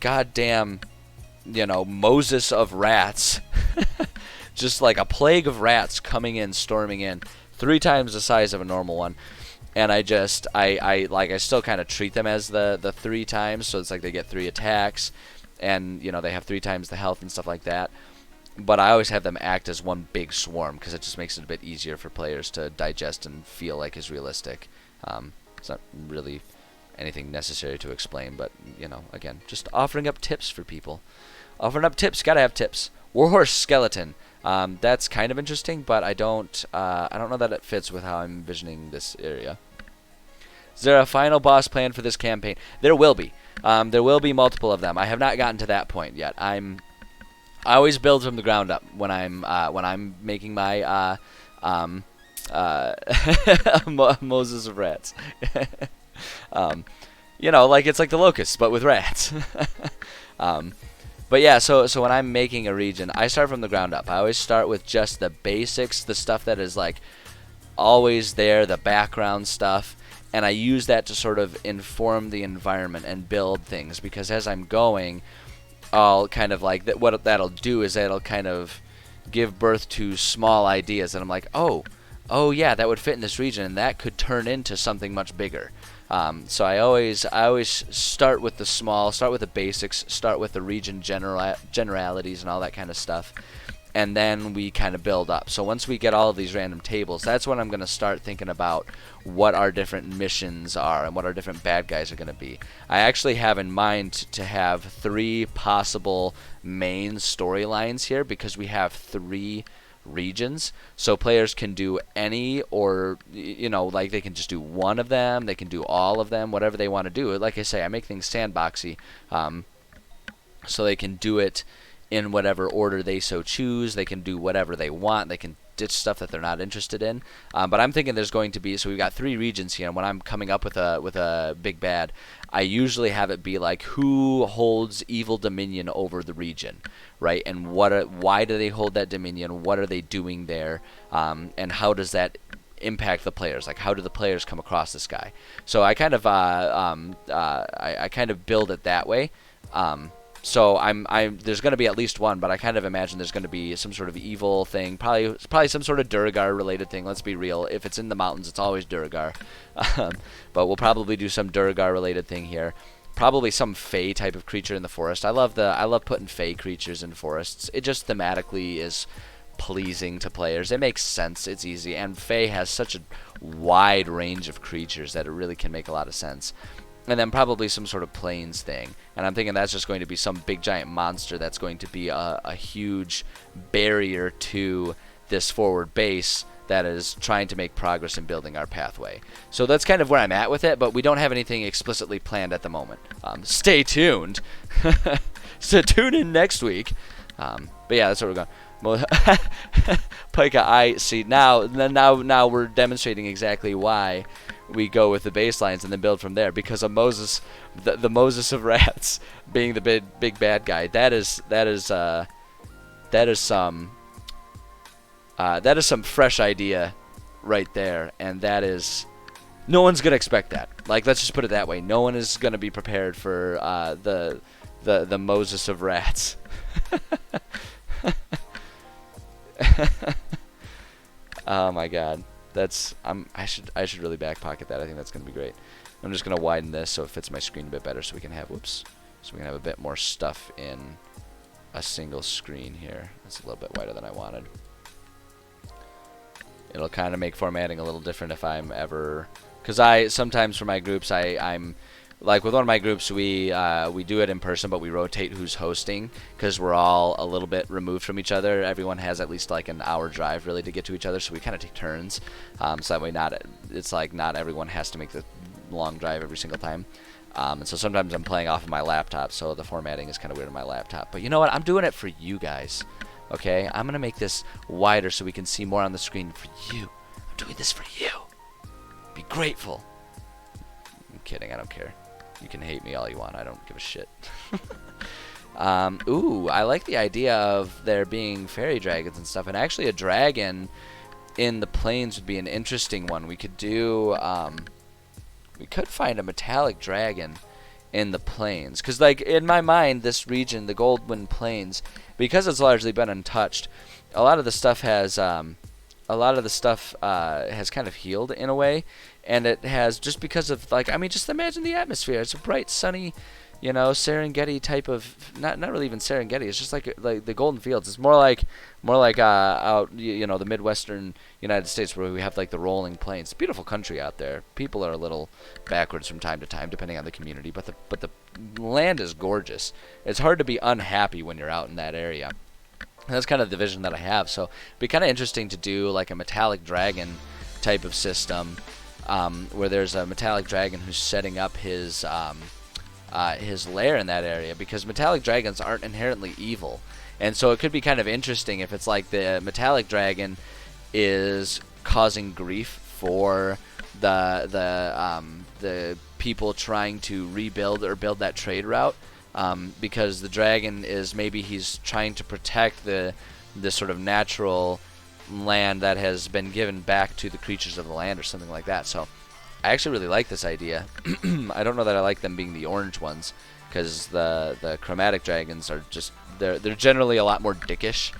goddamn, Moses of rats. Just like a plague of rats coming in, storming in, 3 times the size of a normal one. And I still kind of treat them as the 3 times, so it's like they get 3 attacks, and they have 3 times the health and stuff like that. But I always have them act as one big swarm because it just makes it a bit easier for players to digest and feel like is realistic. It's not really anything necessary to explain, but again, just offering up tips for people. Offering up tips, gotta have tips. Warhorse skeleton. That's kind of interesting, but I don't know that it fits with how I'm envisioning this area. Is there a final boss plan for this campaign? There will be. There will be multiple of them. I have not gotten to that point yet. I always build from the ground up when I'm making my Moses of rats. Like it's like the locusts, but with rats. But yeah, so when I'm making a region, I start from the ground up. I always start with just the basics, the stuff that is like always there, the background stuff, and I use that to sort of inform the environment and build things, because as I'm going, I'll kind of like what that'll do is that'll kind of give birth to small ideas, and I'm like, oh yeah, that would fit in this region, and that could turn into something much bigger. So I always start with the small, start with the basics, start with the region generalities and all that kind of stuff, and then we kind of build up. So once we get all of these random tables, that's when I'm going to start thinking about what our different missions are and what our different bad guys are going to be. I actually have in mind to have 3 possible main storylines here, because we have 3 regions, so players can do any, or like they can just do one of them, they can do all of them, whatever they want to do. Like I say, I make things sandboxy, so they can do it in whatever order they so choose. They can do whatever they want. They can ditch stuff that they're not interested in. But I'm thinking there's going to be, so we've got 3 regions here, and when I'm coming up with a big bad, I usually have it be like, who holds evil dominion over the region, right? And why do they hold that dominion? What are they doing there? And how does that impact the players? Like, how do the players come across this guy? So I kind of I kind of build it that way. So there's going to be at least one, but I kind of imagine there's going to be some sort of evil thing, probably some sort of Duergar related thing. Let's be real. If it's in the mountains, it's always Duergar. But we'll probably do some Duergar related thing here. Probably some Fey type of creature in the forest. I love putting Fey creatures in forests. It just thematically is pleasing to players. It makes sense. It's easy, and Fey has such a wide range of creatures that it really can make a lot of sense. And then probably some sort of plains thing. And I'm thinking that's just going to be some big giant monster that's going to be a huge barrier to this forward base that is trying to make progress in building our pathway. So that's kind of where I'm at with it, but we don't have anything explicitly planned at the moment. Stay tuned. So tune in next week. But yeah, that's what we're going. Pika, I see. Now we're demonstrating exactly why we go with the baselines and then build from there, because of Moses, the Moses of rats being the big bad guy. That is some fresh idea right there, and that is, no one's gonna expect that. Like, let's just put it that way. No one is gonna be prepared for the Moses of rats. Oh my God. I should really back pocket that. I think that's gonna be great. I'm just gonna widen this so it fits my screen a bit better, so we can have a bit more stuff in a single screen here. That's a little bit wider than I wanted. It'll kind of make formatting a little different if I'm ever, because sometimes for my groups I'm like, with one of my groups, we do it in person, but we rotate who's hosting, because we're all a little bit removed from each other. Everyone has at least like an hour drive really to get to each other, so we kind of take turns. So that way, not everyone has to make the long drive every single time. And so sometimes I'm playing off of my laptop, so the formatting is kind of weird on my laptop. But you know what? I'm doing it for you guys. Okay, I'm gonna make this wider so we can see more on the screen for you. I'm doing this for you. Be grateful. I'm kidding. I don't care. You can hate me all you want. I don't give a shit. Ooh, I like the idea of there being fairy dragons and stuff. And actually, a dragon in the plains would be an interesting one. We could do. We could find a metallic dragon in the plains, because, like, in my mind, this region, the Goldwind Plains, because it's largely been untouched, a lot of the stuff has kind of healed in a way. And it has, just because of, like, I mean, just imagine the atmosphere. It's a bright, sunny, Serengeti type of, not really even Serengeti. It's just like the Golden Fields. It's more like out, the Midwestern United States, where we have like the rolling plains. It's a beautiful country out there. People are a little backwards from time to time, depending on the community, but the land is gorgeous. It's hard to be unhappy when you're out in that area. And that's kind of the vision that I have. So it'd be kind of interesting to do like a metallic dragon type of system. Where there's a metallic dragon who's setting up his lair in that area, because metallic dragons aren't inherently evil, and so it could be kind of interesting if it's like the metallic dragon is causing grief for the people trying to rebuild or build that trade route, because the dragon is, maybe he's trying to protect the sort of natural land that has been given back to the creatures of the land, or something like that. So I actually really like this idea. I don't know that I like them being the orange ones, because the chromatic dragons are just, they're generally a lot more dickish.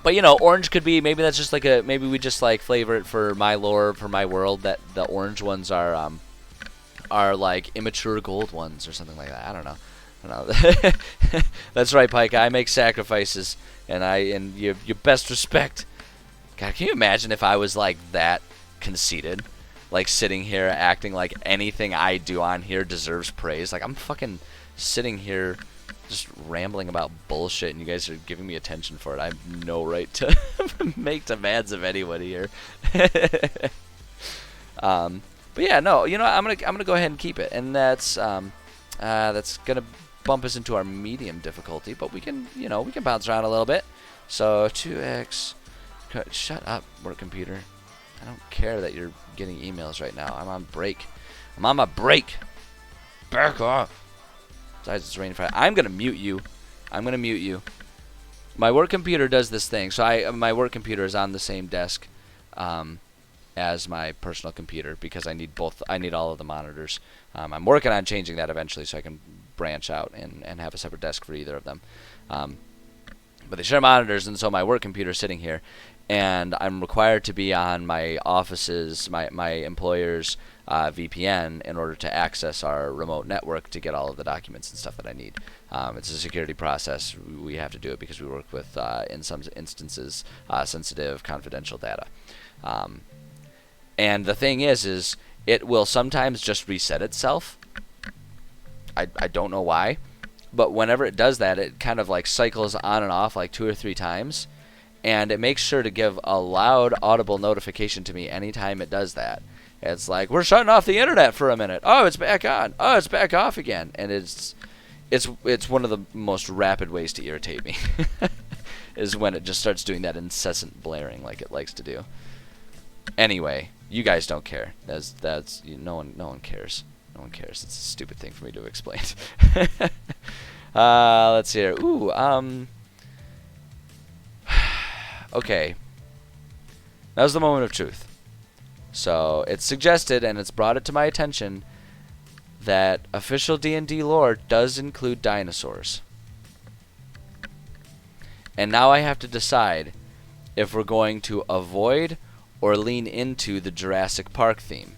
But you know, orange could be, maybe that's just like a, maybe we just like flavor it for my lore, for my world, that the orange ones are like immature gold ones or something like that. I don't know. That's right, Pike. I make sacrifices, and you best respect. God, can you imagine if I was like that conceited, like sitting here acting like anything I do on here deserves praise? Like I'm fucking sitting here just rambling about bullshit, and you guys are giving me attention for it. I have no right to make demands of anybody here. But yeah, no, you know, I'm gonna go ahead and keep it, and that's gonna bump us into our medium difficulty, but we can, you know, we can bounce around a little bit. So 2x. Shut up, work computer. I don't care that you're getting emails right now. I'm on break. I'm on my break. Back off. Besides, it's raining Friday. I'm gonna mute you. I'm gonna mute you. My work computer does this thing. So my work computer is on the same desk as my personal computer because I need both. I need all of the monitors. I'm working on changing that eventually so I can branch out and have a separate desk for either of them. But they share monitors, and so my work computer is sitting here, and I'm required to be on my office's, my employer's VPN in order to access our remote network to get all of the documents and stuff that I need. It's a security process. We have to do it because we work with, in some instances, sensitive, confidential data. And the thing is it will sometimes just reset itself. I don't know why. But whenever it does that, it kind of like cycles on and off like 2 or 3 times. And it makes sure to give a loud, audible notification to me anytime it does that. It's like, we're shutting off the internet for a minute. Oh, it's back on. Oh, it's back off again. And it's one of the most rapid ways to irritate me. Is when it just starts doing that incessant blaring like it likes to do. Anyway, you guys don't care. That's no one cares. No one cares. It's a stupid thing for me to explain. Let's see here. Ooh, okay. Now's the moment of truth. So it's suggested, and it's brought it to my attention, that official D&D lore does include dinosaurs. And now I have to decide if we're going to avoid or lean into the Jurassic Park theme.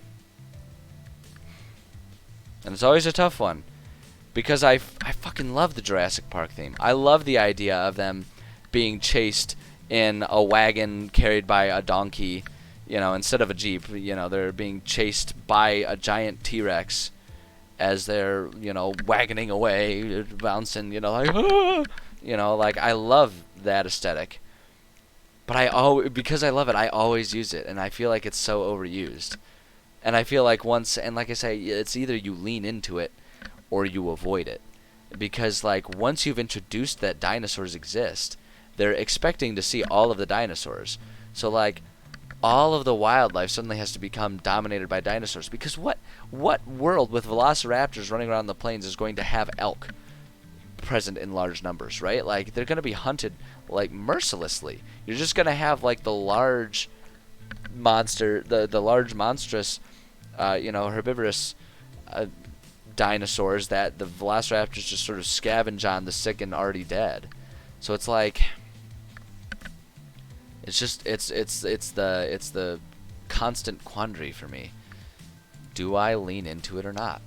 And it's always a tough one, because I fucking love the Jurassic Park theme. I love the idea of them being chased in a wagon carried by a donkey, you know, instead of a jeep. You know, they're being chased by a giant T-Rex as they're, you know, wagoning away, bouncing, you know, like, ah! You know, like, I love that aesthetic. But because I love it, I always use it, and I feel like it's so overused. And I feel like like I say, it's either you lean into it or you avoid it. Because, like, once you've introduced that dinosaurs exist, they're expecting to see all of the dinosaurs. So, like, all of the wildlife suddenly has to become dominated by dinosaurs. Because what world with velociraptors running around the plains is going to have elk present in large numbers, right? Like, they're going to be hunted, like, mercilessly. You're just going to have, like, the large monster, the large monstrous, you know, herbivorous dinosaurs that the velociraptors just sort of scavenge on the sick and already dead. So it's like, it's just it's the constant quandary for me. Do I lean into it or not?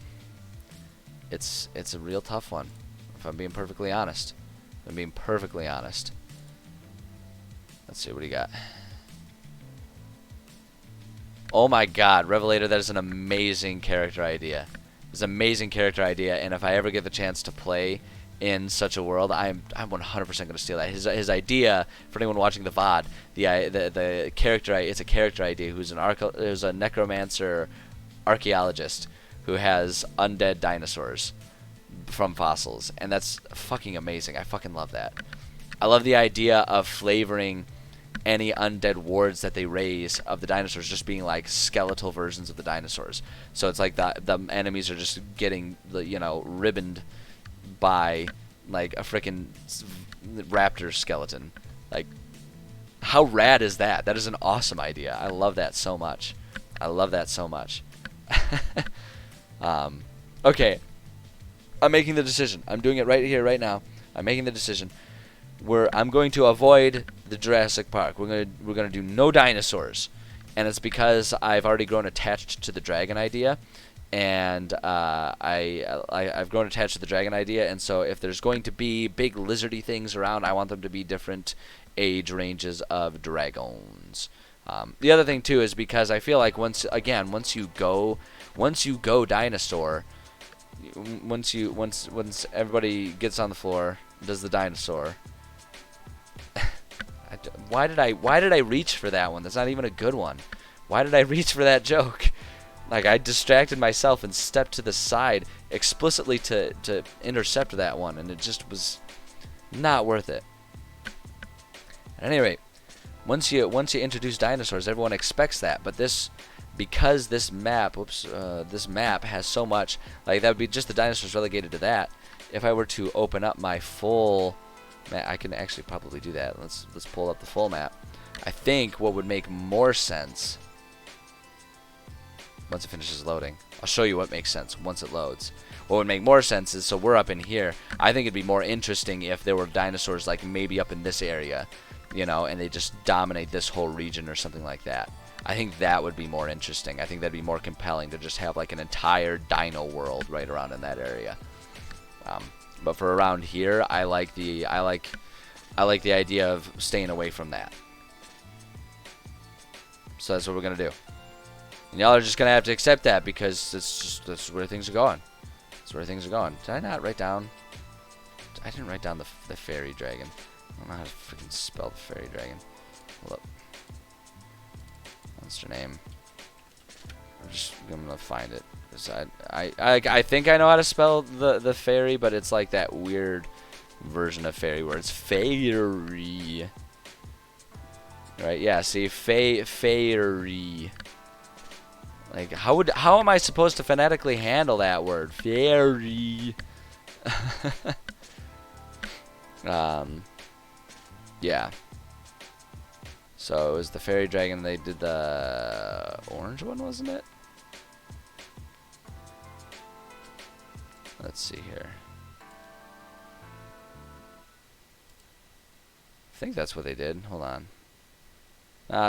It's a real tough one, if I'm being perfectly honest. Let's see, what do you got? Oh my god, Revelator, that is an amazing character idea. It's an amazing character idea, and if I ever get the chance to play in such a world, I'm 100% going to steal that. His idea, for anyone watching the VOD, the character, it's a character idea who's a necromancer archaeologist who has undead dinosaurs from fossils, and that's fucking amazing. I fucking love that. I love the idea of flavoring any undead wards that they raise of the dinosaurs just being like skeletal versions of the dinosaurs. So it's like the enemies are just getting, you know, ribboned by like a freaking raptor skeleton. Like, how rad is that? That is an awesome idea. I love that so much. Okay, I'm making the decision. I'm doing it right here, right now. I'm making the decision. I'm going to avoid the Jurassic Park. We're gonna do no dinosaurs, and it's because I've already grown attached to the dragon idea, and I've grown attached to the dragon idea, and so if there's going to be big lizardy things around, I want them to be different age ranges of dragons. The other thing too is because I feel like once you go dinosaur, once everybody gets on the floor, does the dinosaur. Why did I reach for that one? That's not even a good one. Why did I reach for that joke? Like, I distracted myself and stepped to the side explicitly to intercept that one, and it just was not worth it. At any rate, once you introduce dinosaurs, everyone expects that. But because this map has so much, like, that would be just the dinosaurs relegated to that. If I were to open up my full map, I can actually probably do that. Let's pull up the full map. I think what would make more sense, once it finishes loading, I'll show you what makes sense once it loads. What would make more sense is, so we're up in here. I think it'd be more interesting if there were dinosaurs like maybe up in this area, you know, and they just dominate this whole region or something like that. I think that would be more interesting. I think that'd be more compelling to just have like an entire dino world right around in that area. But for around here, I like the idea of staying away from that. So that's what we're gonna do. And y'all are just gonna have to accept that, because that's where things are going. That's where things are going. Did I not write down? I didn't write down the fairy dragon. I don't know how to freaking spell the fairy dragon. Hold up. What's her name? I'm gonna find it. I think I know how to spell the fairy, but it's like that weird version of fairy where it's fairy. Right? Yeah. See, fairy. Like, how am I supposed to phonetically handle that word? Fairy. Yeah. So it was the fairy dragon. They did the orange one, wasn't it? Let's see here. I think that's what they did. Hold on.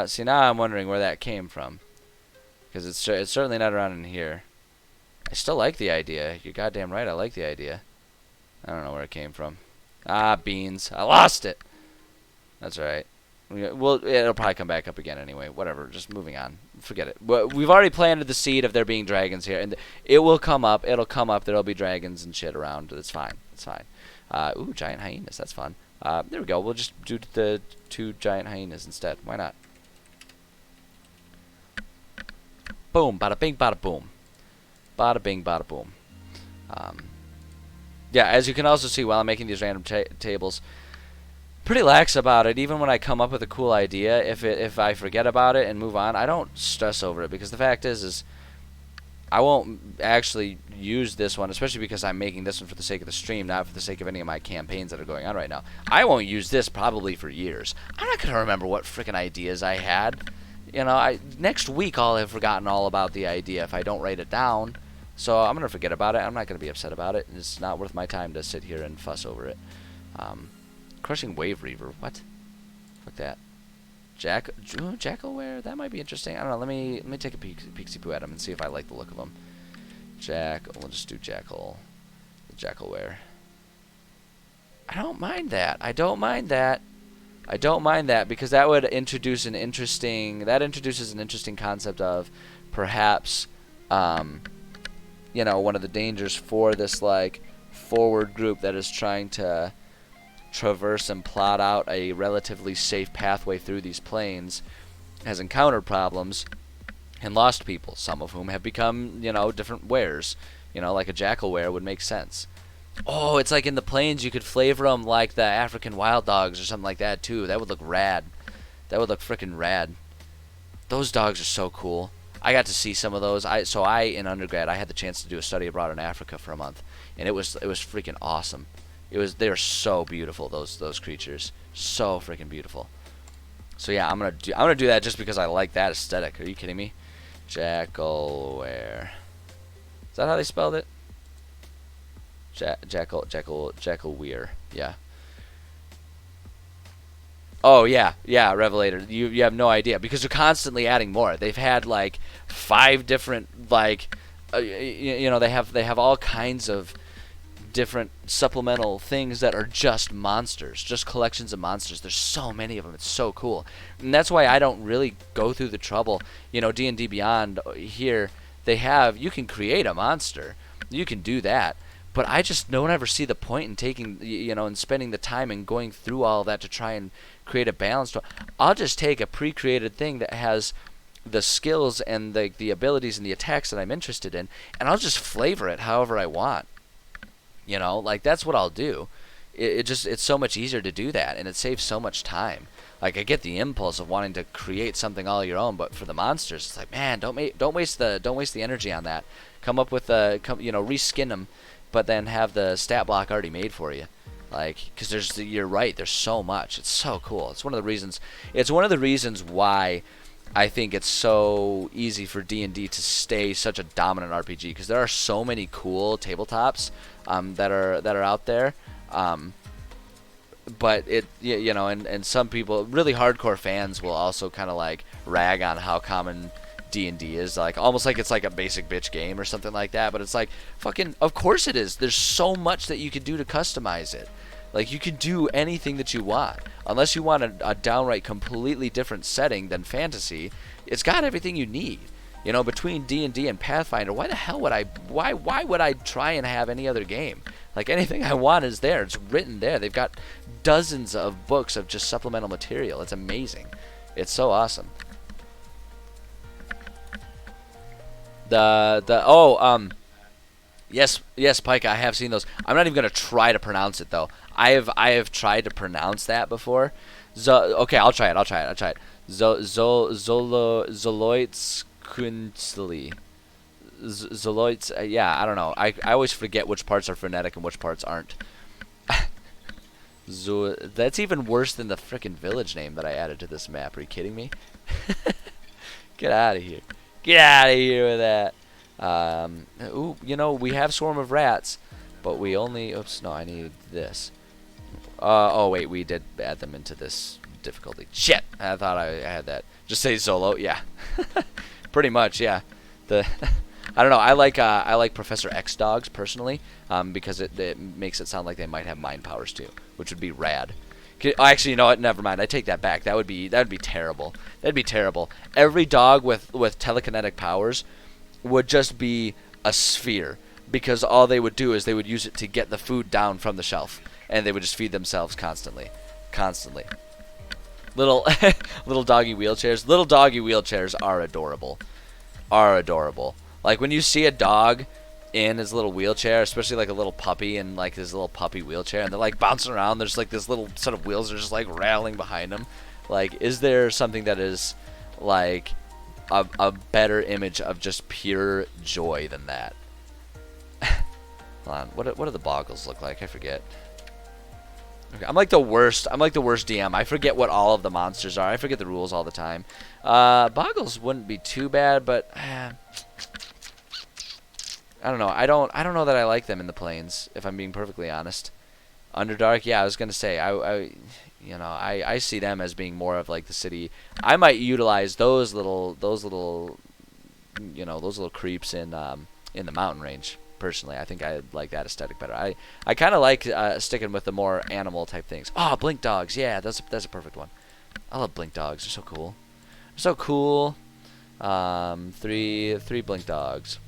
See, now I'm wondering where that came from. Because it's certainly not around in here. I still like the idea. You're goddamn right, I like the idea. I don't know where it came from. Ah, beans. I lost it. That's alright. Well, it'll probably come back up again anyway. Whatever. Just moving on. Forget it. We've already planted the seed of there being dragons here, and it will come up. It'll come up. There'll be dragons and shit around. It's fine. It's fine. Ooh, giant hyenas. That's fun. There we go. We'll just do the 2 giant hyenas instead. Why not? Boom. Bada bing. Bada boom. Bada bing. Bada boom. Yeah. As you can also see, while I'm making these random tables, pretty lax about it. Even when I come up with a cool idea, if I forget about it and move on, I don't stress over it, because the fact is I won't actually use this one, especially because I'm making this one for the sake of the stream, not for the sake of any of my campaigns that are going on right now. I won't use this probably for years. I'm not gonna remember what freaking ideas I had. You know, next week I'll have forgotten all about the idea if I don't write it down. So I'm gonna forget about it. I'm not gonna be upset about it. It's not worth my time to sit here and fuss over it. Crushing Wave Reaver. What? Fuck that. Jackalware? That might be interesting. I don't know. Let me take a peeksy poo at him and see if I like the look of him. We'll just do Jackal. The Jackalware. I don't mind that. I don't mind that. I don't mind that, because that would introduce an interesting. That introduces an interesting concept of perhaps, you know, one of the dangers for this like forward group that is trying to traverse and plot out a relatively safe pathway through these plains has encountered problems and lost people, some of whom have become, you know, different wares. You know, like a Jackalware would make sense. Oh, it's like in the plains you could flavor them like the African wild dogs or something like that too. That would look rad. That would look freaking rad. Those dogs are so cool. I got to see some of those. In undergrad, I had the chance to do a study abroad in Africa for a month, and it was freaking awesome. They're so beautiful, those creatures. So freaking beautiful. So yeah, I'm gonna do that just because I like that aesthetic. Are you kidding me? Jackalware. Is that how they spelled it? Jackalware. Yeah. Oh yeah, Revelator. You have no idea because they're constantly adding more. They've had like 5 different like, they have all kinds of different supplemental things that are just monsters, just collections of monsters. There's so many of them. It's so cool, and that's why I don't really go through the trouble. D&D Beyond here, you can create a monster, you can do that, but I just don't ever see the point in taking, and spending the time and going through all of that to try and create a balance. I'll just take a pre-created thing that has the skills and the abilities and the attacks that I'm interested in, and I'll just flavor it however I want. Like that's what I'll do. It's so much easier to do that, and it saves so much time. Like I get the impulse of wanting to create something all your own, but for the monsters, it's like, man, don't waste the energy on that. Come up with reskin them, but then have the stat block already made for you. Like, because you're right, there's so much. It's so cool. It's one of the reasons. It's one of the reasons why I think it's so easy for D&D to stay such a dominant RPG, because there are so many cool tabletops that are out there. But and some people, really hardcore fans, will also kind of like rag on how common D&D is, like almost like it's like a basic bitch game or something like that. But it's like, fucking, of course it is. There's so much that you can do to customize it. Like, you can do anything that you want, unless you want a downright completely different setting than fantasy. It's got everything you need. Between D&D and Pathfinder, why the hell would why would I try and have any other game? Like, anything I want is there. It's written there. They've got dozens of books of just supplemental material. It's amazing. It's so awesome. Yes, Pika, I have seen those. I'm not even gonna try to pronounce it though. I have tried to pronounce that before. Okay, I'll try it. Zoloitskunstli. Zoloits. Yeah, I don't know. I always forget which parts are phonetic and which parts aren't. That's even worse than the frickin' village name that I added to this map. Are you kidding me? Get out of here. Get out of here with that. We have Swarm of Rats, but we only... Oops, no, I need this. Oh, wait, we did add them into this difficulty. Shit! I thought I had that. Just say Zolo, yeah. Pretty much, yeah. I don't know, I like Professor X dogs, personally, because it makes it sound like they might have mind powers, too, which would be rad. Actually, you know what? Never mind. I take that back. That would be terrible. That'd be terrible. Every dog with telekinetic powers would just be a sphere, because all they would do is they would use it to get the food down from the shelf, and they would just feed themselves constantly. Little doggy wheelchairs. Little doggy wheelchairs are adorable. Like, when you see a dog in his little wheelchair, especially like a little puppy in like his little puppy wheelchair, and they're like bouncing around, there's like this little set of wheels that are just like rattling behind them. Like, is there something that is like a better image of just pure joy than that? Hold on, what do the boggles look like? I forget. Okay, I'm like the worst DM. I forget what all of the monsters are. I forget the rules all the time. Boggles wouldn't be too bad, but I don't know. I don't know that I like them in the plains, if I'm being perfectly honest. Underdark, yeah, I was gonna say I see them as being more of like the city. I might utilize those little creeps in the mountain range. Personally, I think I like that aesthetic better. I kind of like sticking with the more animal type things. Oh, blink dogs, yeah, that's a perfect one. I love blink dogs. They're so cool. They're so cool. 3 blink dogs.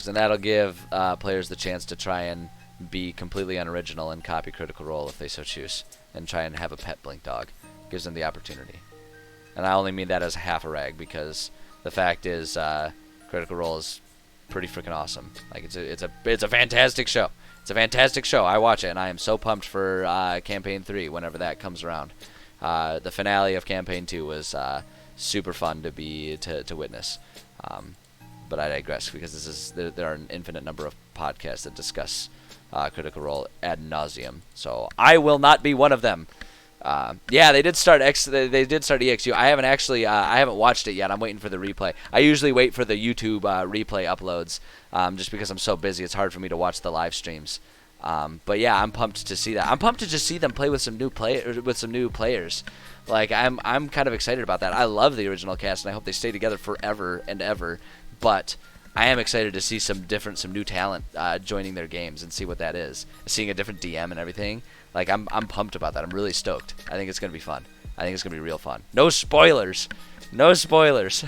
And that'll give players the chance to try and be completely unoriginal and copy Critical Role if they so choose, and try and have a pet blink dog. Gives them the opportunity. And I only mean that as half a rag, because the fact is, Critical Role is pretty freaking awesome. Like, it's a fantastic show. It's a fantastic show. I watch it, and I am so pumped for Campaign 3 whenever that comes around. The finale of Campaign 2 was super fun to witness. But I digress, because there are an infinite number of podcasts that discuss Critical Role ad nauseum. So I will not be one of them. Yeah, they did start They did start EXU. I haven't watched it yet. I'm waiting for the replay. I usually wait for the YouTube replay uploads, just because I'm so busy. It's hard for me to watch the live streams. But yeah, I'm pumped to see that. I'm pumped to just see them play with some new players. Like I'm kind of excited about that. I love the original cast, and I hope they stay together forever and ever. But I am excited to see some new talent joining their games and see what that is. Seeing a different DM and everything. Like I'm pumped about that. I'm really stoked. I think it's gonna be fun. I think it's gonna be real fun. No spoilers. No spoilers.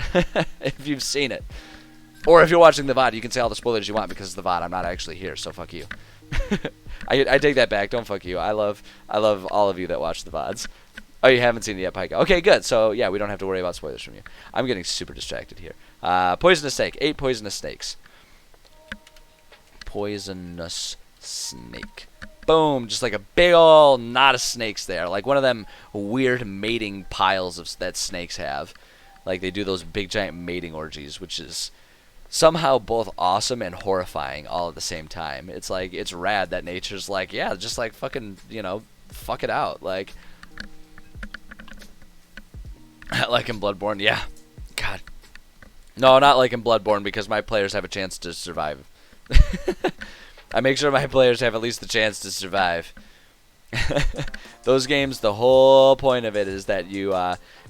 If you've seen it, or if you're watching the VOD, you can say all the spoilers you want because it's the VOD. I'm not actually here, so fuck you. I take that back. Don't fuck you. I love all of you that watch the VODs. Oh, you haven't seen it yet, Pika. Okay, good. So yeah, we don't have to worry about spoilers from you. I'm getting super distracted here. Poisonous snake. 8 poisonous snakes. Poisonous snake. Boom, just like a big ol' knot of snakes there. Like one of them weird mating piles that snakes have. Like they do those big giant mating orgies, which is somehow both awesome and horrifying all at the same time. It's like, it's rad that nature's like, yeah, just like fucking, fuck it out. Like in Bloodborne, yeah. God. No, not like in Bloodborne, because my players have a chance to survive. I make sure my players have at least the chance to survive. Those games, the whole point of it is that you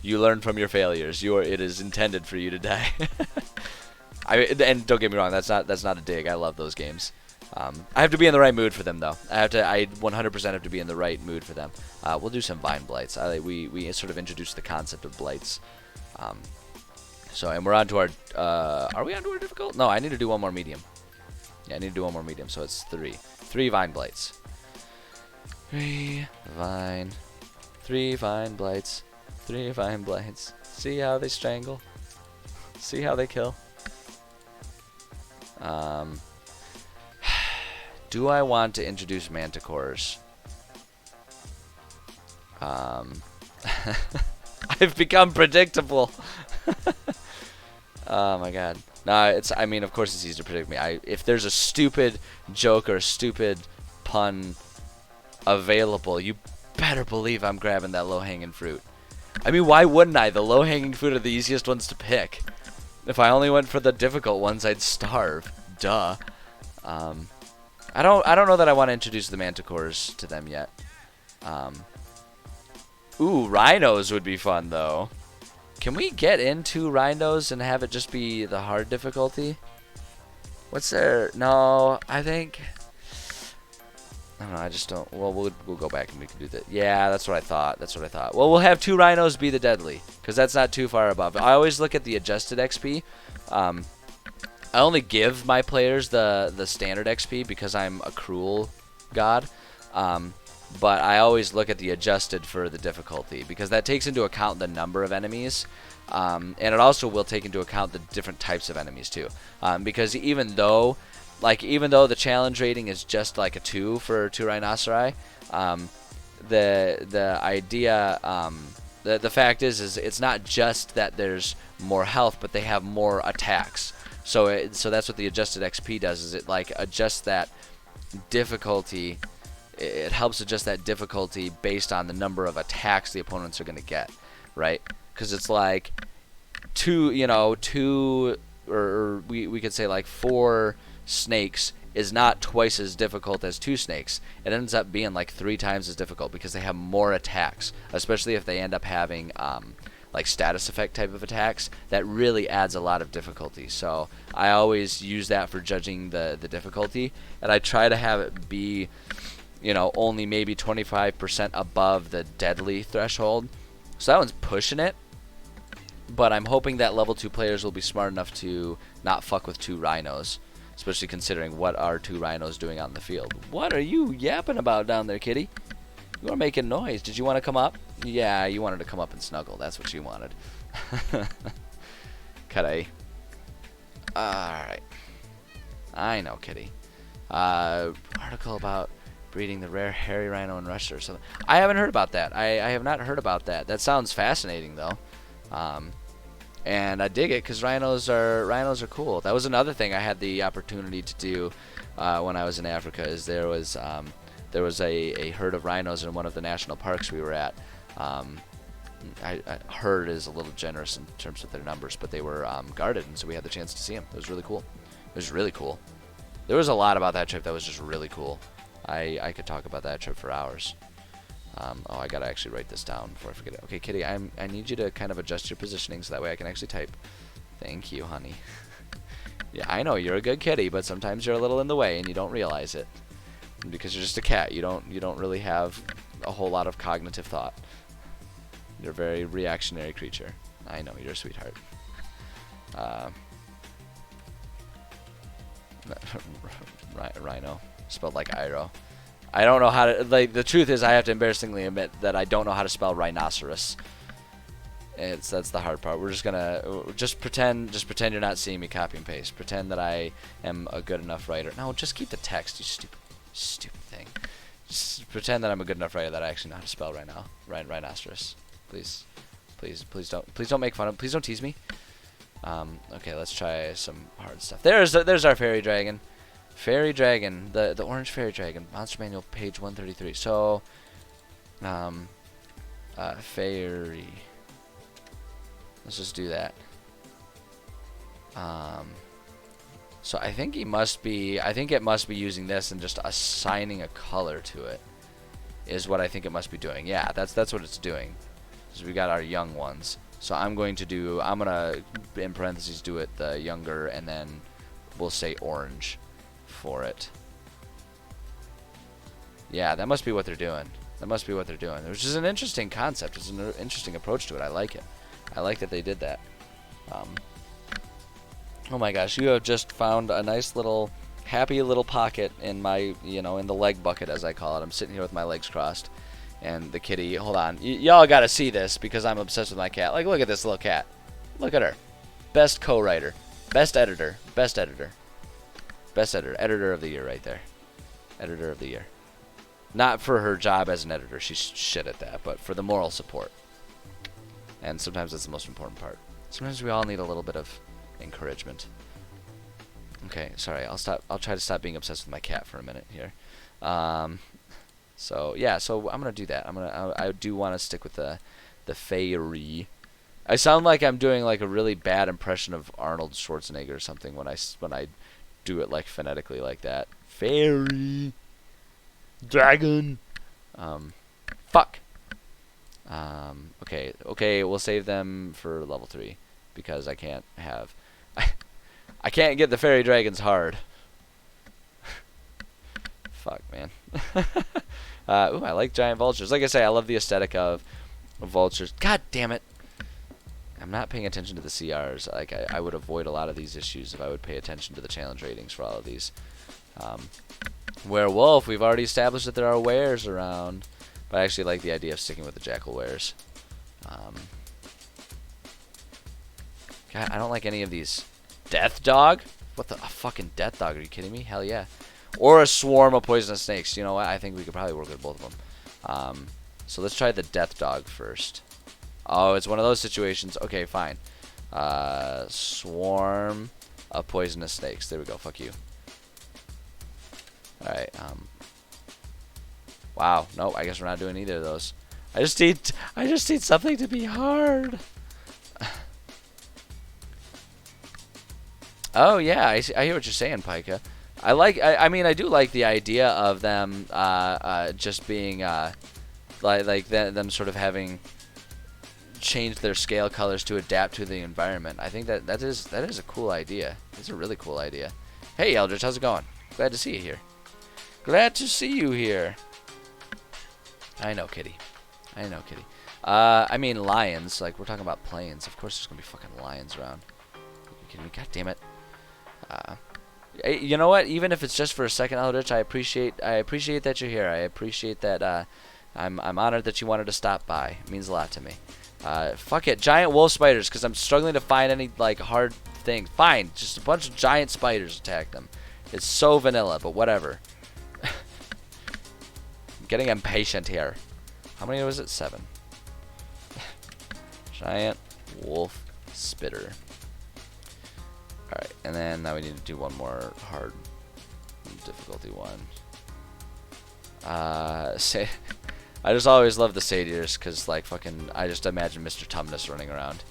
learn from your failures. It is intended for you to die. And don't get me wrong, that's not a dig. I love those games. I have to be in the right mood for them, though. I 100% have to be in the right mood for them. We'll do some vine blights. We sort of introduced the concept of blights. And we're on to our. Are we on to our difficult? No, I need to do one more medium. Yeah, I need to do one more medium, so it's 3. 3 vine blights. 3 vine blights. 3 vine blights. See how they strangle? See how they kill? Do I want to introduce manticores? I've become predictable. Oh my god. No, I mean, of course it's easy to predict me. If there's a stupid joke or a stupid pun available, you better believe I'm grabbing that low-hanging fruit. I mean, why wouldn't I? The low-hanging fruit are the easiest ones to pick. If I only went for the difficult ones, I'd starve. Duh. I don't know that I want to introduce the manticores to them yet. Ooh, rhinos would be fun, though. Can we get into rhinos and have it just be the hard difficulty? What's there? No, I think... I don't know, I just don't... Well, we'll go back and we can do that. Yeah, that's what I thought. Well, we'll have 2 rhinos be the deadly, because that's not too far above. I always look at the adjusted XP. I only give my players the standard XP because I'm a cruel god. But I always look at the adjusted for the difficulty, because that takes into account the number of enemies, and it also will take into account the different types of enemies too. Because even though the challenge rating is just like a 2 for 2 rhinoceri, the idea, the fact is it's not just that there's more health, but they have more attacks. So that's what the adjusted XP does. Is it like adjusts that difficulty? It helps adjust that difficulty based on the number of attacks the opponents are going to get, right? Because it's like 2, or we could say like 4 snakes is not twice as difficult as 2 snakes. It ends up being like 3 times as difficult because they have more attacks, especially if they end up having like status effect type of attacks. That really adds a lot of difficulty. So I always use that for judging the difficulty, and I try to have it be only maybe 25% above the deadly threshold. So that one's pushing it. But I'm hoping that level 2 players will be smart enough to not fuck with 2 rhinos. Especially considering what are 2 rhinos doing out in the field. What are you yapping about down there, kitty? You are making noise. Did you want to come up? Yeah, you wanted to come up and snuggle. That's what you wanted. Kitty. Alright. I know, kitty. Article about breeding the rare hairy rhino in Russia or something. I haven't heard about that. I have not heard about that. That sounds fascinating, though. And I dig it because rhinos are cool. That was another thing I had the opportunity to do when I was in Africa. Is there was a herd of rhinos in one of the national parks we were at. Herd is a little generous in terms of their numbers, but they were guarded, and so we had the chance to see them. It was really cool. There was a lot about that trip that was just really cool. I could talk about that trip for hours. Oh, I gotta actually write this down before I forget it. Okay, Kitty, I need you to kind of adjust your positioning so that way I can actually type. Thank you, honey. Yeah, I know you're a good kitty, but sometimes you're a little in the way and you don't realize it because you're just a cat. You don't really have a whole lot of cognitive thought. You're a very reactionary creature. I know, you're a sweetheart. Rhino, spelled like Iro. I don't know how to, like, the truth is I have to embarrassingly admit that I don't know how to spell rhinoceros. That's the hard part. We're just gonna just pretend you're not seeing me copy and paste. Pretend that I am a good enough writer. No, just keep the text, you stupid thing. Just pretend that I'm a good enough writer that I actually know how to spell rhinoceros. Please don't make fun of. Please don't tease me. Okay, let's try some hard stuff. There's our fairy dragon. Fairy dragon, the orange fairy dragon, Monster Manual, page 133. So, fairy. Let's just do that. So I think it must be using this and just assigning a color to it. Is what I think it must be doing. Yeah, that's what it's doing. So we got our young ones. So I'm gonna in parentheses do it the younger, and then we'll say orange for it. Yeah, that must be what they're doing. Which is an interesting concept. It's an interesting approach to it. I like it. I like that they did that. Oh my gosh, you have just found a nice little, happy little pocket in my, in the leg bucket as I call it. I'm sitting here with my legs crossed, and the kitty. Hold on, y'all gotta see this because I'm obsessed with my cat. Like, look at this little cat. Look at her. Best co-writer, best editor, editor of the year right there. Editor of the year. Not for her job as an editor, she's shit at that, but for the moral support. And sometimes that's the most important part. Sometimes we all need a little bit of encouragement. Okay, sorry, I'll try to stop being obsessed with my cat for a minute here. So yeah, so I'm gonna do that. I do want to stick with the fairy. I sound like I'm doing like a really bad impression of Arnold Schwarzenegger or something when I do it like phonetically like that. Fairy dragon. Fuck. Okay, we'll save them for level 3 because I can't get the fairy dragons hard. Fuck, man. Ooh, I like giant vultures. Like I say, I love the aesthetic of vultures. God damn it. I'm not paying attention to the CRs. Like, I would avoid a lot of these issues if I would pay attention to the challenge ratings for all of these. Werewolf, we've already established that there are wares around. But I actually like the idea of sticking with the jackal wares. God, I don't like any of these. Death dog? What the? A fucking death dog? Are you kidding me? Hell yeah. Or a swarm of poisonous snakes. You know what? I think we could probably work with both of them. So let's try the death dog first. Oh, it's one of those situations. Okay, fine. Swarm of poisonous snakes. There we go. Fuck you. Alright, wow, no, I guess we're not doing either of those. I just need something to be hard. Oh yeah, I hear what you're saying, Pika. I mean, I do like the idea of them just being like them sort of having changed their scale colors to adapt to the environment. I think that is a cool idea. It's a really cool idea. Hey Eldritch, how's it going? Glad to see you here. Glad to see you here. I know, kitty. I know, kitty. I mean, lions. Like, we're talking about planes. Of course there's going to be fucking lions around. Are you kidding me? God damn it. You know what? Even if it's just for a second, Eldritch, I appreciate that you're here. I appreciate that, I'm honored that you wanted to stop by. It means a lot to me. Fuck it. Giant wolf spiders, because I'm struggling to find any, like, hard things. Fine. Just a bunch of giant spiders attack them. It's so vanilla, but whatever. Getting impatient here. How many was it? 7. Giant wolf spitter. Alright, and then now we need to do one more hard difficulty one. I just always love the satyrs because, like, fucking, I just imagine Mr. Tumnus running around.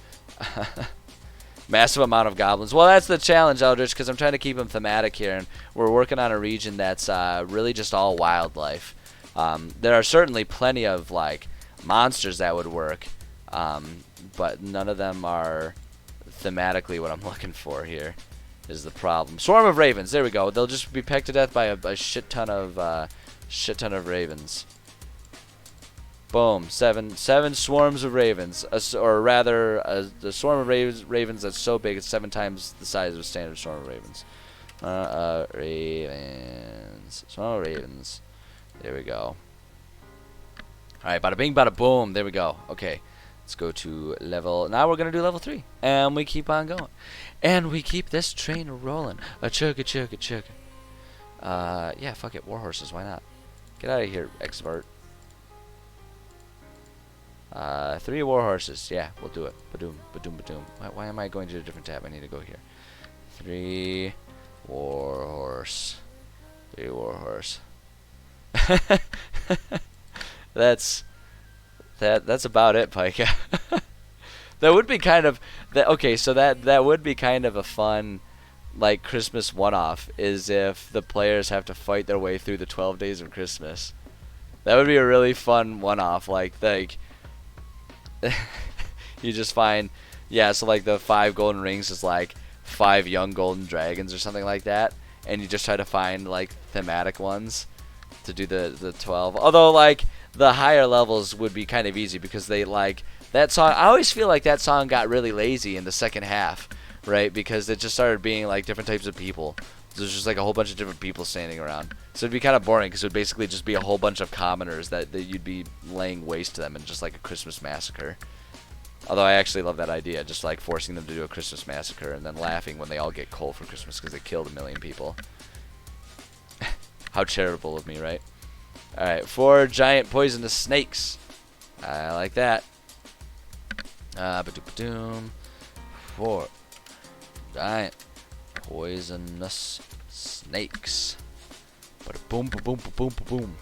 Massive amount of goblins. Well, that's the challenge, Eldritch, because I'm trying to keep them thematic here, and we're working on a region that's really just all wildlife. There are certainly plenty of like monsters that would work, but none of them are thematically what I'm looking for here. Is the problem. Swarm of ravens. There we go. They'll just be pecked to death by a shit ton of ravens. Boom. Seven swarms of ravens, or rather, the swarm of ravens that's so big it's 7 times the size of a standard swarm of ravens. Ravens. Swarm of ravens. There we go. All right. Bada bing, bada boom. There we go. Okay. Let's go to level. Now we're gonna do level 3, and we keep on going, and we keep this train rolling. A chugga chugga chugga. Yeah, fuck it. War horses. Why not? Get out of here, expert. 3 war horses. Yeah, we'll do it. Badoom, badoom, badoom. Why am I going to a different tab? I need to go here. 3 war horse. 3 war horse. That's about it, Pika. That would be kind of okay. So that would be kind of a fun, like, Christmas one-off. Is if the players have to fight their way through the 12 days of Christmas. That would be a really fun one-off. Like you just find, yeah. So like the 5 golden rings is like 5 young golden dragons or something like that, and you just try to find like thematic ones to do the 12. Although like the higher levels would be kind of easy because they like that song. I always feel like that song got really lazy in the second half, right? Because it just started being like different types of people. There's just like a whole bunch of different people standing around. So it'd be kind of boring because it would basically just be a whole bunch of commoners that you'd be laying waste to them in just like a Christmas massacre. Although I actually love that idea, just like forcing them to do a Christmas massacre and then laughing when they all get coal for Christmas because they killed 1 million people. How charitable of me, right? Alright, 4 giant poisonous snakes. I like that. Ba-doom. 4 giant poisonous snakes. Ba-boom, ba-boom, ba-boom, ba-boom.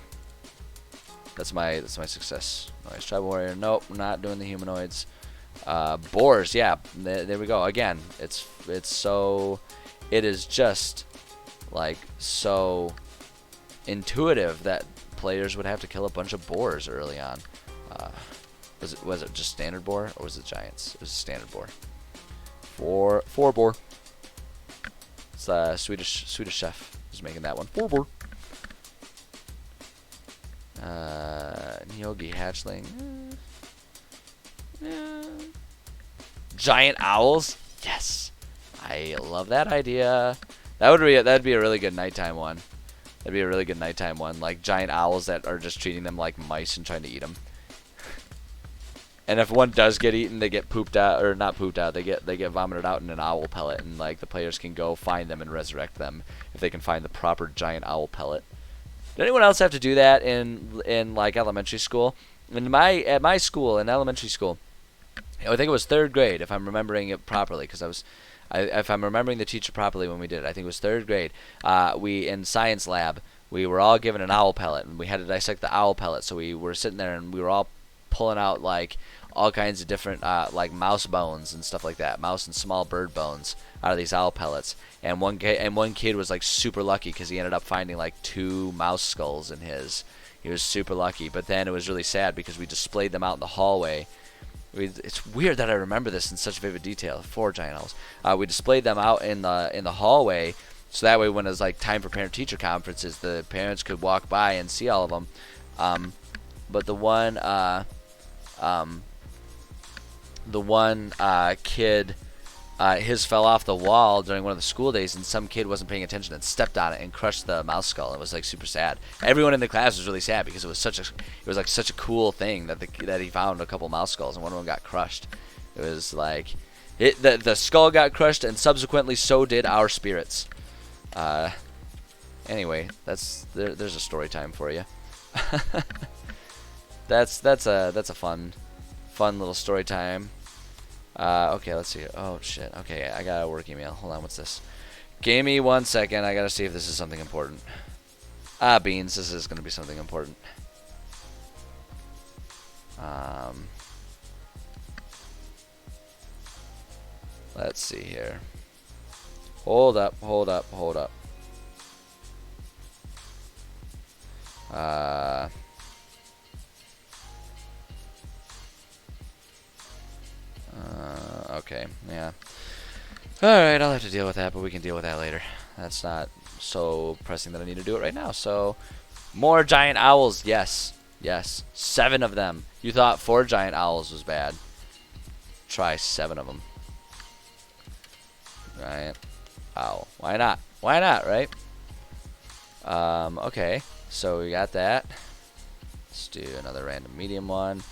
That's my success. Nice tribal warrior. Nope, we're not doing the humanoids. Boars, yeah. There we go. Again, it is just like so intuitive that players would have to kill a bunch of boars early on. Was it just standard boar or was it giants? It was standard boar. 4 boar. It's Swedish chef who's making that one. 4 boar. Nyogi hatchling. Giant owls. Yes, I love that idea. That'd be a really good nighttime one. That'd be a really good nighttime one, like giant owls that are just treating them like mice and trying to eat them. And if one does get eaten, they get pooped out, or not pooped out. They get vomited out in an owl pellet, and like the players can go find them and resurrect them if they can find the proper giant owl pellet. Did anyone else have to do that in like elementary school? At my school, in elementary school, I think it was 3rd grade if I'm remembering it properly, because if I'm remembering the teacher properly when we did it, I think it was 3rd grade. We in science lab, we were all given an owl pellet, and we had to dissect the owl pellet. So we were sitting there and we were all pulling out like all kinds of different like mouse bones and stuff like that, mouse and small bird bones out of these owl pellets. And one kid was like super lucky because he ended up finding like 2 mouse skulls in his. He was super lucky, but then it was really sad because we displayed them out in the hallway. It's weird that I remember this in such vivid detail. 4 giant owls. We displayed them out in the hallway, so that way when it was like time for parent-teacher conferences, the parents could walk by and see all of them. But the one kid, his fell off the wall during one of the school days, and some kid wasn't paying attention and stepped on it and crushed the mouse skull. It was like super sad. Everyone in the class was really sad because it was such a cool thing that he found a couple mouse skulls and one of them got crushed. It was like the skull got crushed and subsequently so did our spirits. Anyway, there's a story time for you. That's a fun little story time. Okay, let's see. Oh, shit. Okay, I got a work email. Hold on, what's this? Give me 1 second. I gotta see if this is something important. Beans. This is gonna be something important. Let's see here. Hold up, hold up, hold up. Okay, yeah. Alright, I'll have to deal with that, but we can deal with that later. That's not so pressing that I need to do it right now. So, more giant owls, yes. Yes. 7 of them. You thought 4 giant owls was bad. Try 7 of them. Giant owl. Why not? Why not, right? Okay. So we got that. Let's do another random medium one.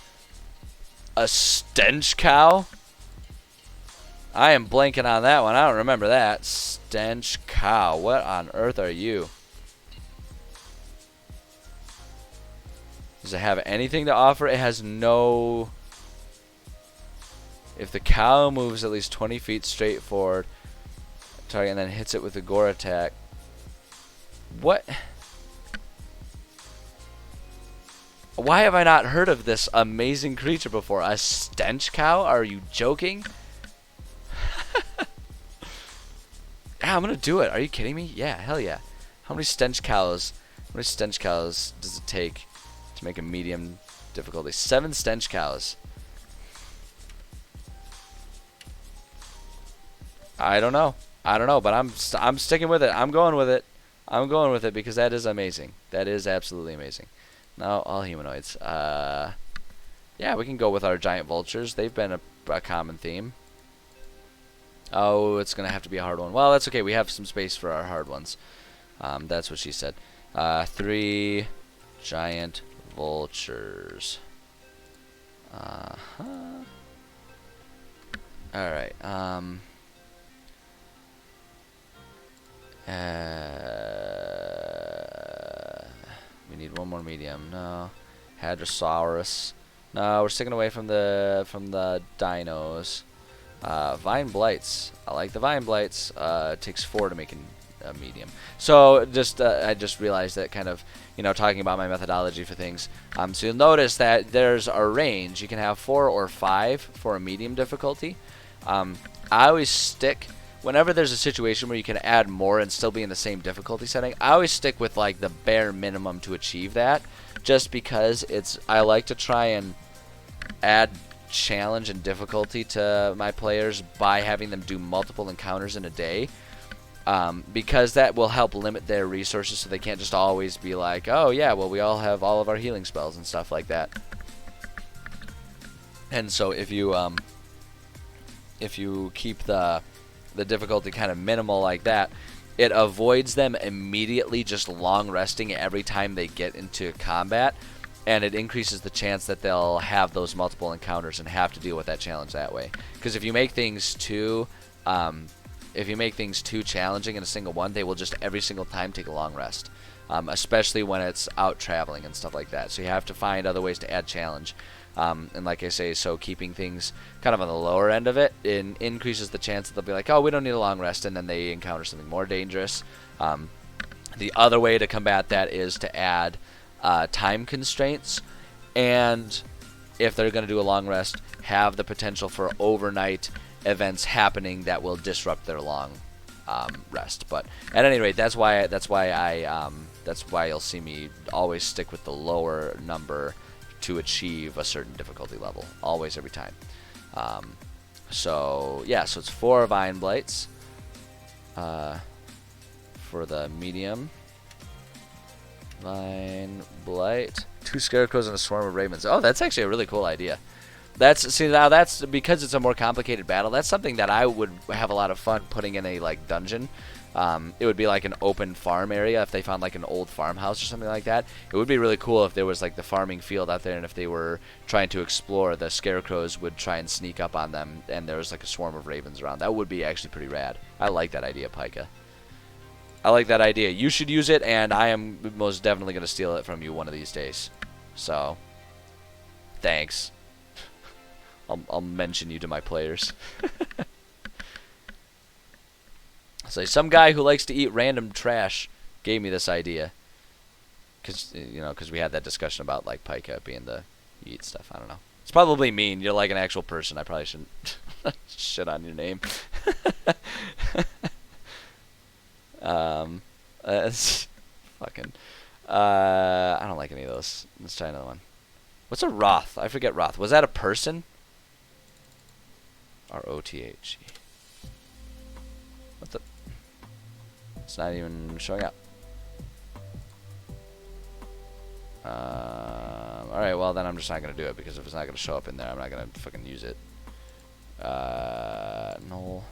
A stench cow? I am blanking on that one. I don't remember that. Stench cow. What on earth are you? Does it have anything to offer? It has no... If the cow moves at least 20 feet straight forward, target, and then hits it with a gore attack. What? Why have I not heard of this amazing creature before? A stench cow? Are you joking? Yeah, I'm gonna do it. Are you kidding me? Yeah, hell yeah. How many stench cows? How many stench cows does it take to make a medium difficulty? 7 stench cows. I don't know. I don't know, but I'm sticking with it. I'm going with it. I'm going with it because that is amazing. That is absolutely amazing. No, all humanoids. Yeah, we can go with our giant vultures. They've been a common theme. Oh, it's going to have to be a hard one. Well, that's okay. We have some space for our hard ones. That's what she said. 3 giant vultures. Alright. We need one more medium. No. Hadrosaurus. No, we're sticking away from the dinos. Vine blights. I like the vine blights. It takes 4 to make a medium. So just I just realized that kind of, talking about my methodology for things. So you'll notice that there's a range. You can have 4 or 5 for a medium difficulty. I always stick, whenever there's a situation where you can add more and still be in the same difficulty setting, I always stick with like the bare minimum to achieve that, just because I like to try and add challenge and difficulty to my players by having them do multiple encounters in a day, because that will help limit their resources so they can't just always be like, oh yeah, well we all have all of our healing spells and stuff like that. And so if you keep the difficulty kind of minimal like that, it avoids them immediately just long resting every time they get into combat, and it increases the chance that they'll have those multiple encounters and have to deal with that challenge that way. Because if you make things too challenging in a single one, they will just every single time take a long rest, especially when it's out traveling and stuff like that. So you have to find other ways to add challenge. And like I say, so keeping things kind of on the lower end of it increases the chance that they'll be like, oh, we don't need a long rest, and then they encounter something more dangerous. The other way to combat that is to add time constraints, and if they're going to do a long rest, have the potential for overnight events happening that will disrupt their long rest. But at any rate, that's why you'll see me always stick with the lower number to achieve a certain difficulty level, always, every time. So yeah, so it's 4 vine blights for the medium. Vine blight, 2 scarecrows and a swarm of ravens. Oh, that's actually a really cool idea. That's because it's a more complicated battle. That's something that I would have a lot of fun putting in a dungeon. It would be like an open farm area if they found like an old farmhouse or something like that. It would be really cool if there was like the farming field out there, and if they were trying to explore, the scarecrows would try and sneak up on them, and there was like a swarm of ravens around. That would be actually pretty rad. I like that idea, Pika. I like that idea. You should use it, and I am most definitely going to steal it from you one of these days. So, thanks. I'll mention you to my players. So some guy who likes to eat random trash gave me this idea. Because we had that discussion about like Pika being the you eat stuff. I don't know. It's probably mean. You're like an actual person. I probably shouldn't shit on your name. It's fucking. I don't like any of those. Let's try another one. What's a Roth? I forget Roth. Was that a person? R-O-T-H. What the? It's not even showing up. Alright, well then I'm just not going to do it, because if it's not going to show up in there, I'm not going to fucking use it. No.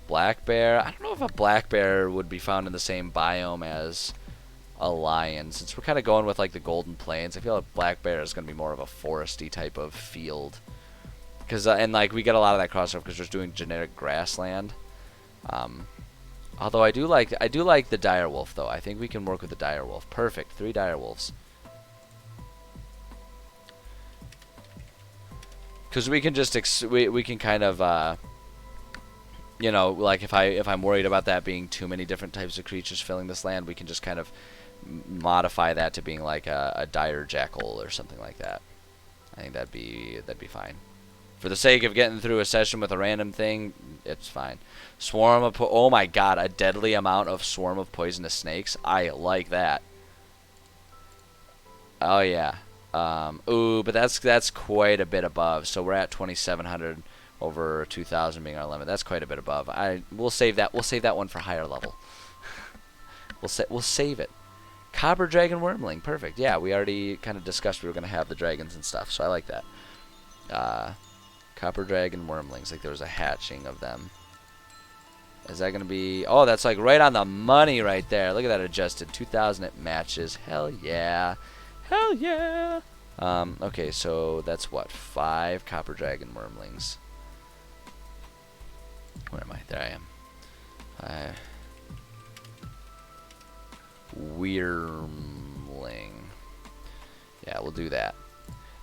Black bear. I don't know if a black bear would be found in the same biome as a lion. Since we're kind of going with like the Golden Plains, I feel like black bear is going to be more of a foresty type of field. Cause and like we get a lot of that crossover because we're doing generic grassland. Although I do like the dire wolf though. I think we can work with the dire wolf. Perfect. 3 dire wolves. Because we can just we can kind of you know, like if I'm worried about that being too many different types of creatures filling this land, we can just kind of modify that to being like a dire jackal or something like that. I think that'd be fine. For the sake of getting through a session with a random thing, it's fine. Swarm of oh my god, a deadly amount of swarm of poisonous snakes. I like that. Oh yeah. Ooh, but that's quite a bit above. So we're at 2,700 over 2,000 being our limit. That's quite a bit above. We'll save that. We'll save that one for higher level. We'll save it. Copper dragon wormling, perfect. Yeah, we already kind of discussed we were gonna have the dragons and stuff, so I like that. Copper dragon wormlings, like there was a hatching of them. Is that gonna be? Oh, that's like right on the money right there. Look at that adjusted 2,000. It matches. Hell yeah. Hell yeah! Okay, so that's what? 5 copper dragon wormlings. Where am I? There I am. Wyrmling. Yeah, we'll do that.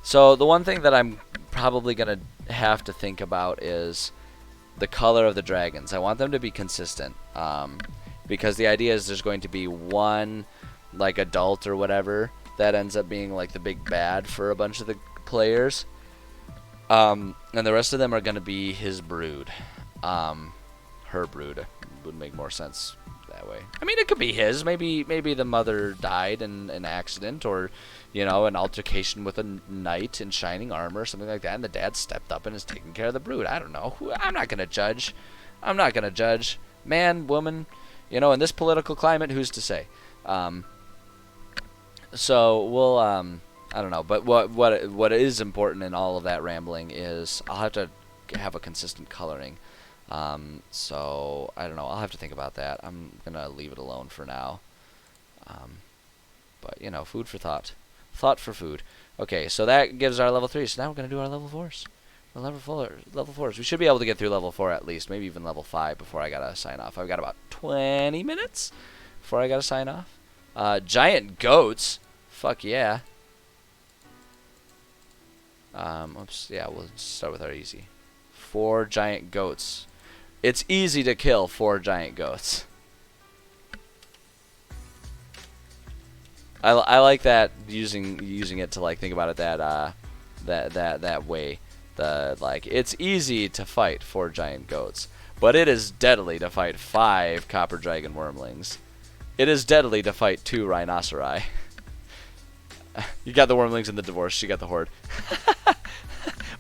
So the one thing that I'm probably gonna have to think about is the color of the dragons. I want them to be consistent. Because the idea is there's going to be one like adult or whatever that ends up being like the big bad for a bunch of the players. And the rest of them are going to be his brood. Her brood would make more sense that way. I mean, it could be his. Maybe the mother died in an accident, or, you know, an altercation with a knight in shining armor, something like that, and the dad stepped up and is taking care of the brood. I don't know. I'm not going to judge. I'm not going to judge. Man, woman, you know, in this political climate, who's to say? So we'll I don't know, but what is important in all of that rambling is I'll have to have a consistent coloring. So I don't know, I'll have to think about that. I'm gonna leave it alone for now. But you know, food for thought, thought for food. Okay, so that gives our level 3. So now we're gonna do our level 4s. Level 4s. We should be able to get through level 4 at least, maybe even level 5 before I gotta sign off. I've got about 20 minutes before I gotta sign off. Giant goats. Fuck yeah. Oops. Yeah, we'll start with our easy. 4 giant goats. It's easy to kill 4 giant goats. I like that using it to like think about it that way. Like it's easy to fight 4 giant goats, but it is deadly to fight 5 copper dragon wormlings. It is deadly to fight 2 rhinoceri. You got the wormlings in the divorce. She got the horde.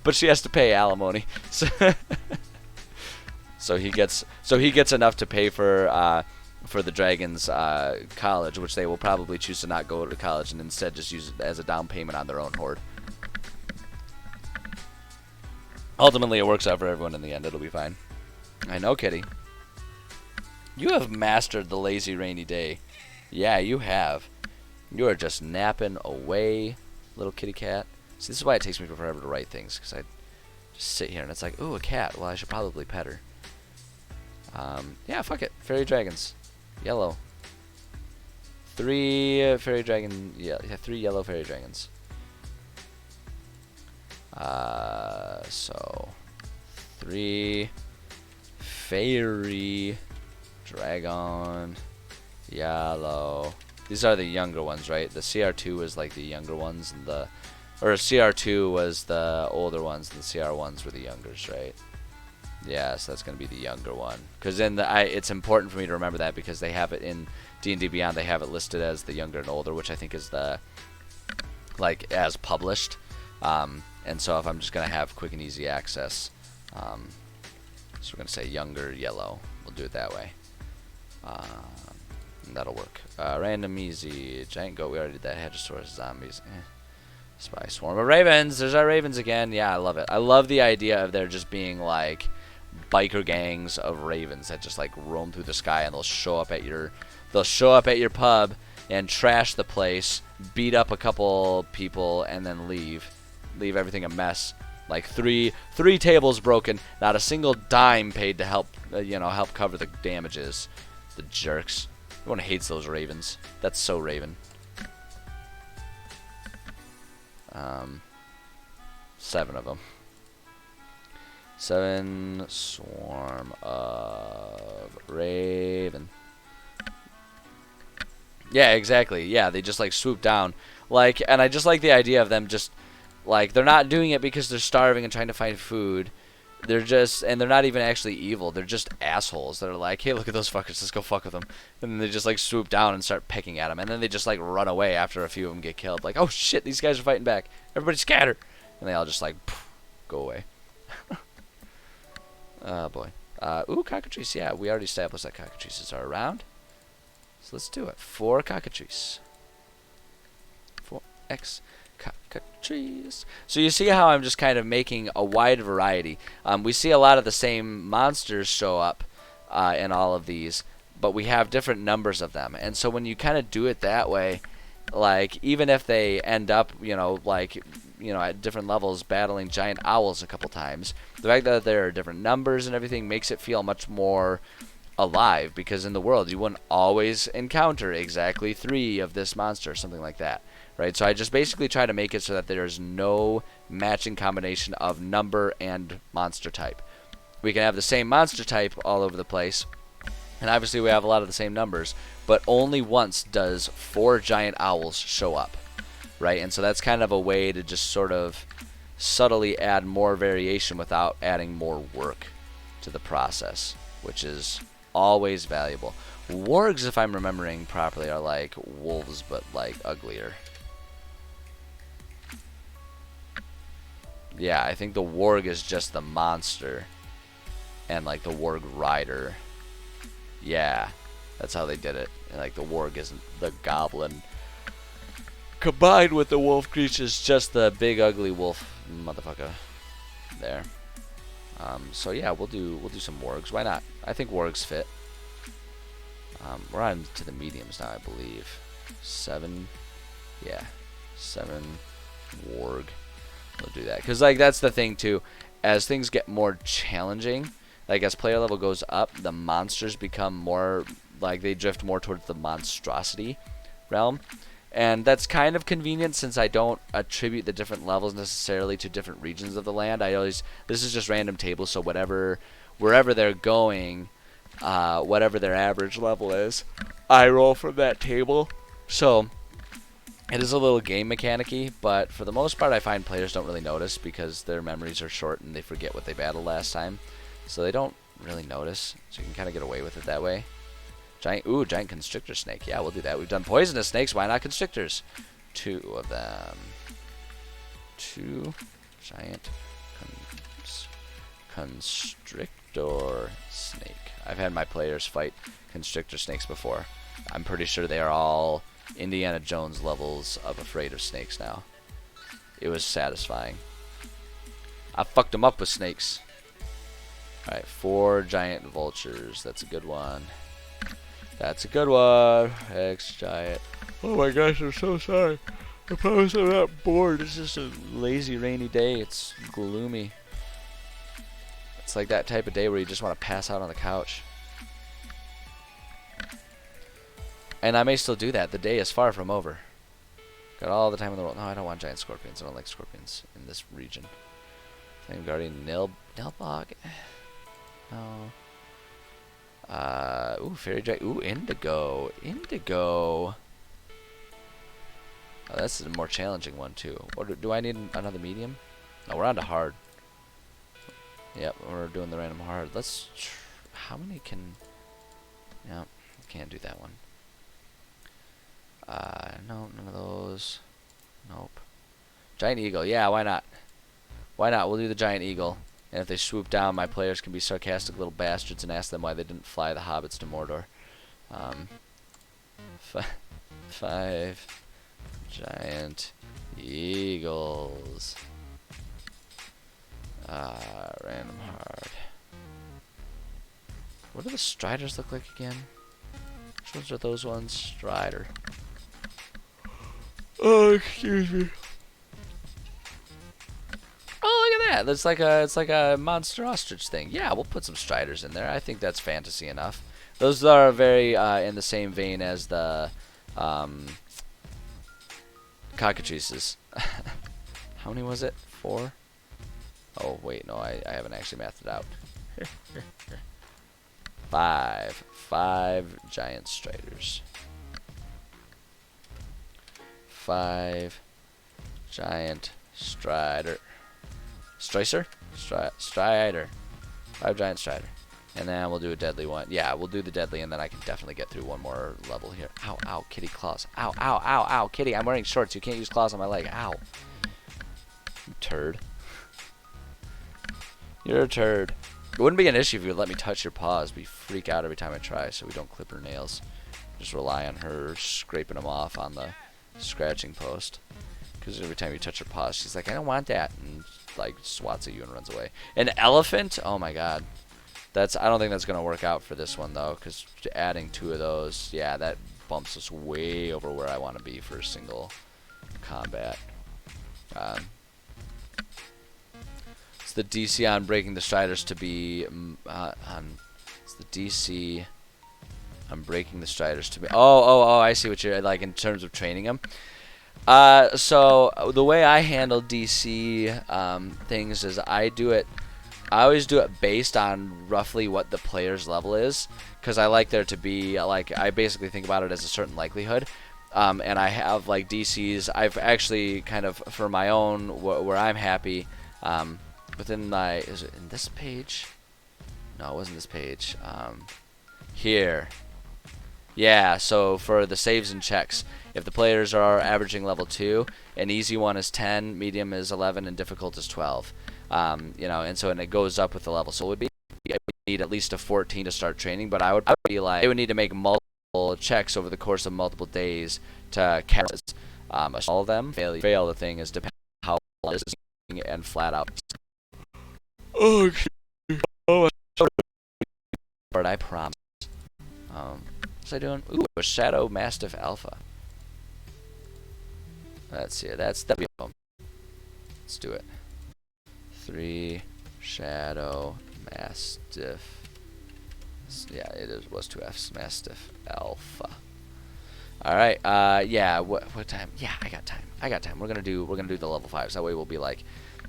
But she has to pay alimony. So he gets enough to pay for the dragons' college, which they will probably choose to not go to college and instead just use it as a down payment on their own horde. Ultimately, it works out for everyone in the end. It'll be fine. I know, kitty. You have mastered the lazy rainy day. Yeah, you have. You are just napping away, little kitty cat. See, this is why it takes me forever to write things, because I just sit here and it's like, ooh, a cat. Well, I should probably pet her. Yeah, fuck it. Fairy dragons. Yellow. 3 fairy dragon. Yeah, 3 yellow fairy dragons. So 3 fairy dragon yellow. These are the younger ones, right? The CR2 was like the younger ones, and or CR2 was the older ones, and the CR1s were the youngers, right? Yes, that's going to be the younger one. Because it's important for me to remember that because they have it in D&D Beyond. They have it listed as the younger and older, which I think is the like as published. And so if I'm just going to have quick and easy access, so we're going to say younger yellow. We'll do it that way. That'll work. Random easy. Giant goat. We already did that. Hadrosaurus. Zombies. Spy swarm of ravens. There's our ravens again. Yeah, I love it. I love the idea of there just being like biker gangs of ravens that just like roam through the sky, and they'll show up at your pub and trash the place, beat up a couple people, and then leave everything a mess. Like three tables broken, not a single dime paid to help help cover the damages. The jerks. Everyone hates those ravens. That's so Raven. 7 of them. 7 swarm of raven. Yeah, exactly. Yeah, they just like swoop down. Like, and I just like the idea of them just like they're not doing it because they're starving and trying to find food. They're not even actually evil. They're just assholes. They're like, hey, look at those fuckers. Let's go fuck with them. And then they just like swoop down and start pecking at them. And then they just like run away after a few of them get killed. Like, oh shit, these guys are fighting back. Everybody scatter. And they all just like go away. Oh boy. Ooh, cockatrice. Yeah, we already established that cockatrices are around. So let's do it. 4 cockatrice. 4x cockatrice. So you see how I'm just kind of making a wide variety. We see a lot of the same monsters show up in all of these, but we have different numbers of them. And so when you kind of do it that way, like even if they end up, at different levels battling giant owls a couple times, the fact that there are different numbers and everything makes it feel much more alive, because in the world you wouldn't always encounter exactly 3 of this monster or something like that, right? So I just basically try to make it so that there's no matching combination of number and monster type. We can have the same monster type all over the place, and obviously we have a lot of the same numbers, but only once does 4 giant owls show up, right? And so that's kind of a way to just sort of subtly add more variation without adding more work to the process, which is always valuable. Wargs, if I'm remembering properly, are like wolves, but like uglier. Yeah, I think the warg is just the monster, and like the warg rider. Yeah, that's how they did it. And like the warg isn't the goblin combined with the wolf creatures, just the big ugly wolf motherfucker there. So yeah, we'll do some wargs. Why not? I think wargs fit. We're on to the mediums now, I believe. 7, yeah, 7 warg. We'll do that because like that's the thing too. As things get more challenging, like as player level goes up, the monsters become more like they drift more towards the monstrosity realm. And that's kind of convenient since I don't attribute the different levels necessarily to different regions of the land. This is just random tables, so wherever they're going, whatever their average level is, I roll from that table. So it is a little game mechanic-y, but for the most part I find players don't really notice because their memories are short and they forget what they battled last time. So they don't really notice, so you can kind of get away with it that way. Giant constrictor snake. Yeah, we'll do that. We've done poisonous snakes. Why not constrictors? 2 of them. 2 giant constrictor snake. I've had my players fight constrictor snakes before. I'm pretty sure they are all Indiana Jones levels of afraid of snakes now. It was satisfying. I fucked them up with snakes. Alright, 4 giant vultures. That's a good one. That's a good one. X giant. Oh my gosh, I'm so sorry. I promise I'm not bored. It's just a lazy, rainy day. It's gloomy. It's like that type of day where you just want to pass out on the couch. And I may still do that. The day is far from over. Got all the time in the world. No, I don't want giant scorpions. I don't like scorpions in this region. Flame Guardian Nilbog. No. Ooh, Fairy Dragon. Ooh, Indigo. Indigo. Oh, that's a more challenging one, too. Or do I need another medium? No, we're on to hard. Yep, we're doing the random hard. Let's. How many can? No, can't do that one. No, none of those. Nope. Giant eagle. Yeah, why not? Why not? We'll do the giant eagle. And if they swoop down, my players can be sarcastic little bastards and ask them why they didn't fly the hobbits to Mordor. 5 giant eagles. Random hard. What do the striders look like again? Which ones are those ones? Strider. Oh, excuse me. Oh, look at that! It's like a monster ostrich thing. Yeah, we'll put some striders in there. I think that's fantasy enough. Those are very in the same vein as the cockatrices. How many was it? 4? Oh wait, no, I haven't actually mathed it out. 5 giant striders. 5 giant strider. Stricer? Strider. 5 giant strider. And then we'll do a deadly one. Yeah, we'll do the deadly, and then I can definitely get through one more level here. Ow, ow, kitty claws. Ow, ow, ow, ow, kitty. I'm wearing shorts. You can't use claws on my leg. Ow. You turd. You're a turd. It wouldn't be an issue if you would let me touch your paws. We freak out every time I try, so we don't clip her nails. Just rely on her scraping them off on the scratching post. Because every time you touch her paws, she's like, I don't want that. And like swats at you and runs away. An elephant? Oh my god. I don't think that's going to work out for this one, though, because adding 2 of those, yeah, that bumps us way over where I want to be for a single combat. It's the DC on breaking the striders to be, it's the DC on breaking the striders to be, oh, I see what you're, like, in terms of training them. So the way I handle DC things is I always do it based on roughly what the player's level is, because I like there to be, like, I basically think about it as a certain likelihood, and I have, like, DCs, I've actually kind of, for my own, where I'm happy, within my, is it in this page? No, it wasn't this page, here. Yeah, so for the saves and checks, if the players are averaging level 2, an easy one is 10, medium is 11, and difficult is 12. You know, and it goes up with the level. So it would be, I would need at least a 14 to start training, but I would be like, I would need to make multiple checks over the course of multiple days to catch all of them. Fail the thing is depending on how long it is and flat out. Oh, but I promise. What's I doing? Ooh, a Shadow Mastiff Alpha. Let's see. That's the one. Let's do it. 3 Shadow Mastiff. Yeah, it was 2 F's. Mastiff Alpha. All right. Yeah. What time? Yeah, I got time. We're gonna do the level 5s. That way we'll be like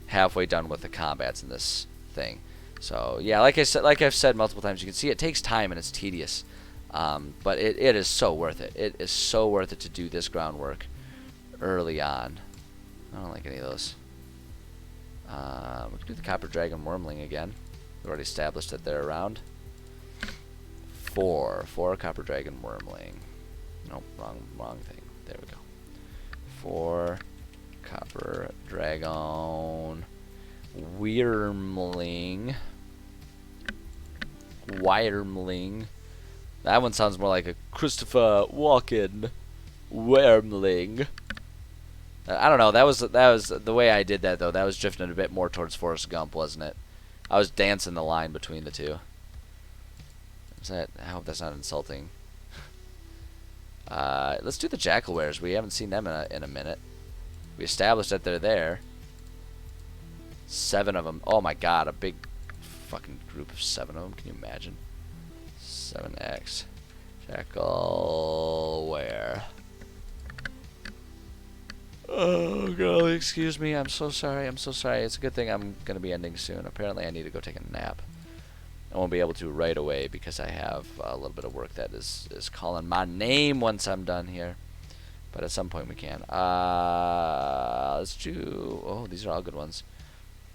halfway done with the combats in this thing. So yeah, like I've said multiple times, you can see it takes time and it's tedious, but it is so worth it. It is so worth it to do this groundwork early on. I don't like any of those. We can do the Copper Dragon Wormling again. We've already established that they're around. 4 Copper Dragon Wormling. Nope, wrong thing. There we go. 4 Copper Dragon Wormling. That one sounds more like a Christopher Walken Wormling. I don't know. That was the way I did that though. That was drifting a bit more towards Forrest Gump, wasn't it? I was dancing the line between the two. I hope that's not insulting. Let's do the Jackalwares. We haven't seen them in a minute. We established that they're there. 7 of them. Oh my god, a big fucking group of 7 of them. Can you imagine? 7x. Jackalware. Oh, golly, excuse me. I'm so sorry. It's a good thing I'm going to be ending soon. Apparently, I need to go take a nap. I won't be able to right away because I have a little bit of work that is calling my name once I'm done here. But at some point we can. Let's do... Oh, these are all good ones.